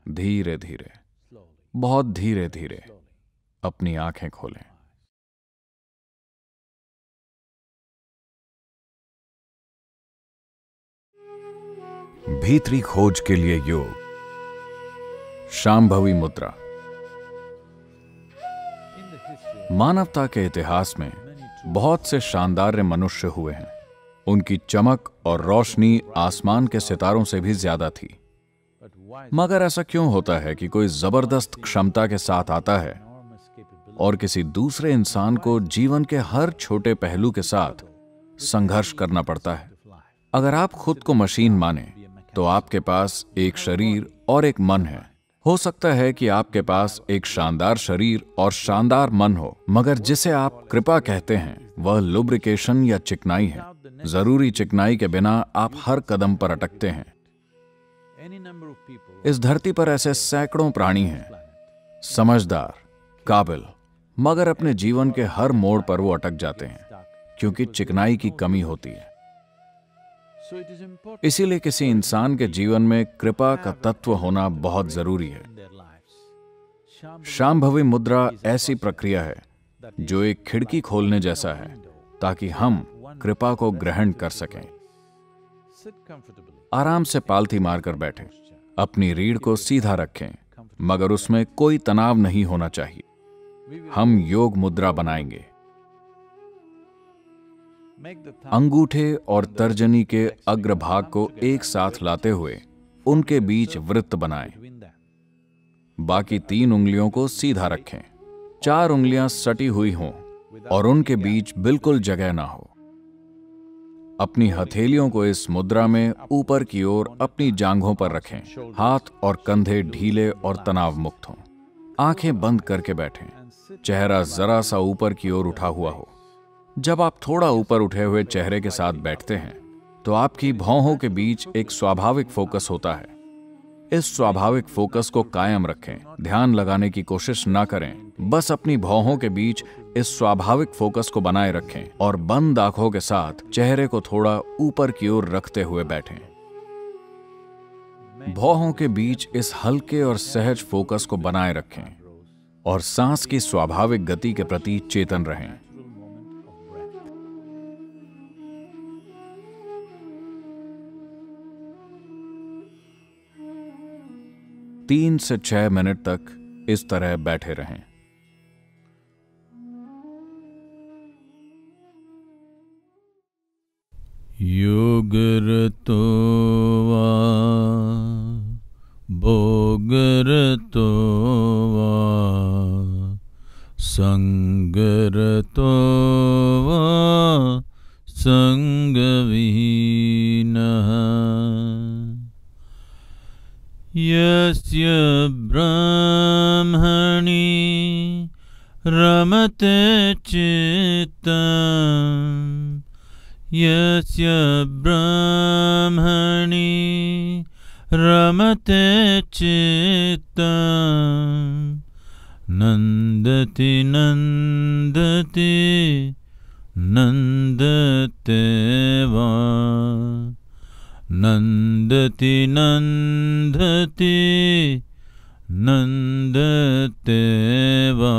Speaker 1: धीरे धीरे, बहुत धीरे धीरे अपनी आंखें खोलें। भीतरी खोज के लिए योग। शांभवी मुद्रा। मानवता के इतिहास में बहुत से शानदार मनुष्य हुए हैं। उनकी चमक और रोशनी आसमान के सितारों से भी ज्यादा थी। मगर ऐसा क्यों होता है कि कोई जबरदस्त क्षमता के साथ आता है और किसी दूसरे इंसान को जीवन के हर छोटे पहलू के साथ संघर्ष करना पड़ता है? अगर आप खुद को मशीन माने तो आपके पास एक शरीर और एक मन है। हो सकता है कि आपके पास एक शानदार शरीर और शानदार मन हो, मगर जिसे आप कृपा कहते हैं वह लुब्रिकेशन या चिकनाई है। जरूरी चिकनाई के बिना आप हर कदम पर अटकते हैं। इस धरती पर ऐसे सैकड़ों प्राणी हैं, समझदार, काबिल, मगर अपने जीवन के हर मोड़ पर वो अटक जाते हैं क्योंकि चिकनाई की कमी होती है। इसीलिए किसी इंसान के जीवन में कृपा का तत्व होना बहुत जरूरी है। शांभवी मुद्रा ऐसी प्रक्रिया है जो एक खिड़की खोलने जैसा है ताकि हम कृपा को ग्रहण कर सकें। आराम से पालथी मारकर बैठें। अपनी रीढ़ को सीधा रखें, मगर उसमें कोई तनाव नहीं होना चाहिए। हम योग मुद्रा बनाएंगे। अंगूठे और तर्जनी के अग्रभाग को एक साथ लाते हुए उनके बीच वृत्त बनाएं। बाकी 3 उंगलियों को सीधा रखें। 4 उंगलियां सटी हुई हों और उनके बीच बिल्कुल जगह ना हो। अपनी हथेलियों को इस मुद्रा में ऊपर की ओर अपनी जांघों पर रखें। हाथ और कंधे ढीले और तनाव मुक्त हों। आंखें बंद करके बैठें। चेहरा जरा सा ऊपर की ओर उठा हुआ हो। जब आप थोड़ा ऊपर उठे हुए चेहरे के साथ बैठते हैं तो आपकी भौहों के बीच एक स्वाभाविक फोकस होता है। इस स्वाभाविक फोकस को कायम रखें। ध्यान लगाने की कोशिश ना करें, बस अपनी भौहों के बीच इस स्वाभाविक फोकस को बनाए रखें और बंद आंखों के साथ चेहरे को थोड़ा ऊपर की ओर रखते हुए बैठें। भौहों के बीच इस हल्के और सहज फोकस को बनाए रखें और सांस की स्वाभाविक गति के प्रति चेतन रहें। 3 से 6 मिनट तक इस तरह बैठे रहें।
Speaker 2: योगरतो वा भोगरतो वा संगरतो वा संगविहीनः यस्य ब्रह्मणि रमते चित्तम् यस्य ब्रह्मणि रमते चित्तम् नन्दति नन्दति नन्दते वा नन्दति नन्दति नन्दते वा।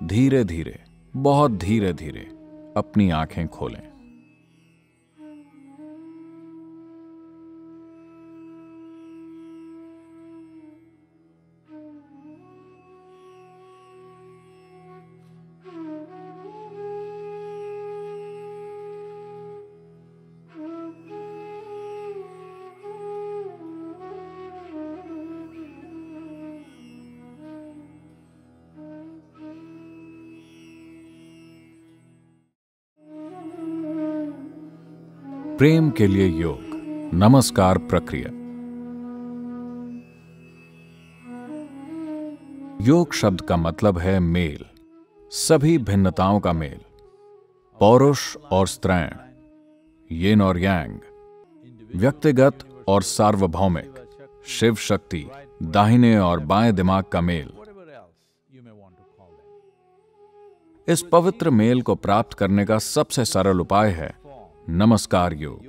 Speaker 1: धीरे धीरे, बहुत धीरे धीरे अपनी आंखें खोलें। प्रेम के लिए योग नमस्कार प्रक्रिया। योग शब्द का मतलब है मेल, सभी भिन्नताओं का मेल, पौरुष और स्त्रैण, यिन और यांग, व्यक्तिगत और सार्वभौमिक, शिव शक्ति, दाहिने और बाएं दिमाग का मेल। इस पवित्र मेल को प्राप्त करने का सबसे सरल उपाय है नमस्कार योग।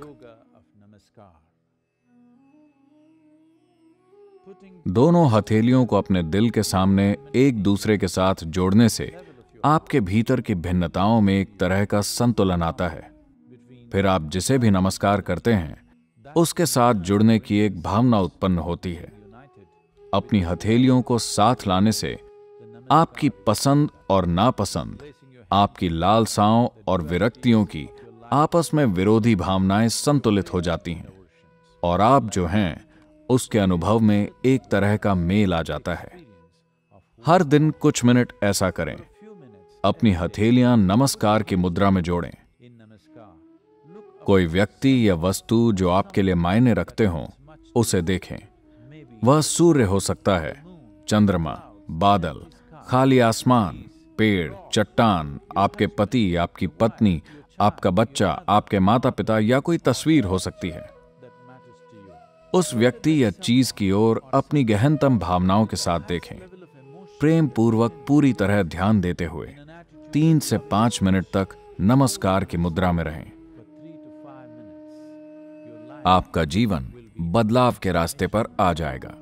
Speaker 1: दोनों हथेलियों को अपने दिल के सामने एक दूसरे के साथ जोड़ने से आपके भीतर की भिन्नताओं में एक तरह का संतुलन आता है। फिर आप जिसे भी नमस्कार करते हैं उसके साथ जुड़ने की एक भावना उत्पन्न होती है। अपनी हथेलियों को साथ लाने से आपकी पसंद और नापसंद, आपकी लालसाओं और विरक्तियों की आपस में विरोधी भावनाएं संतुलित हो जाती हैं और आप जो हैं उसके अनुभव में एक तरह का मेल आ जाता है। हर दिन कुछ मिनट ऐसा करें। अपनी हथेलियां नमस्कार की मुद्रा में जोड़ें। कोई व्यक्ति या वस्तु जो आपके लिए मायने रखते हों उसे देखें। वह सूर्य हो सकता है, चंद्रमा, बादल, खाली आसमान, पेड़, चट्टान, आपके पति, आपकी पत्नी, आपका बच्चा, आपके माता पिता या कोई तस्वीर हो सकती है। उस व्यक्ति या चीज की ओर अपनी गहनतम भावनाओं के साथ देखें। प्रेम पूर्वक पूरी तरह ध्यान देते हुए 3 से 5 मिनट तक नमस्कार की मुद्रा में रहें। आपका जीवन बदलाव के रास्ते पर आ जाएगा।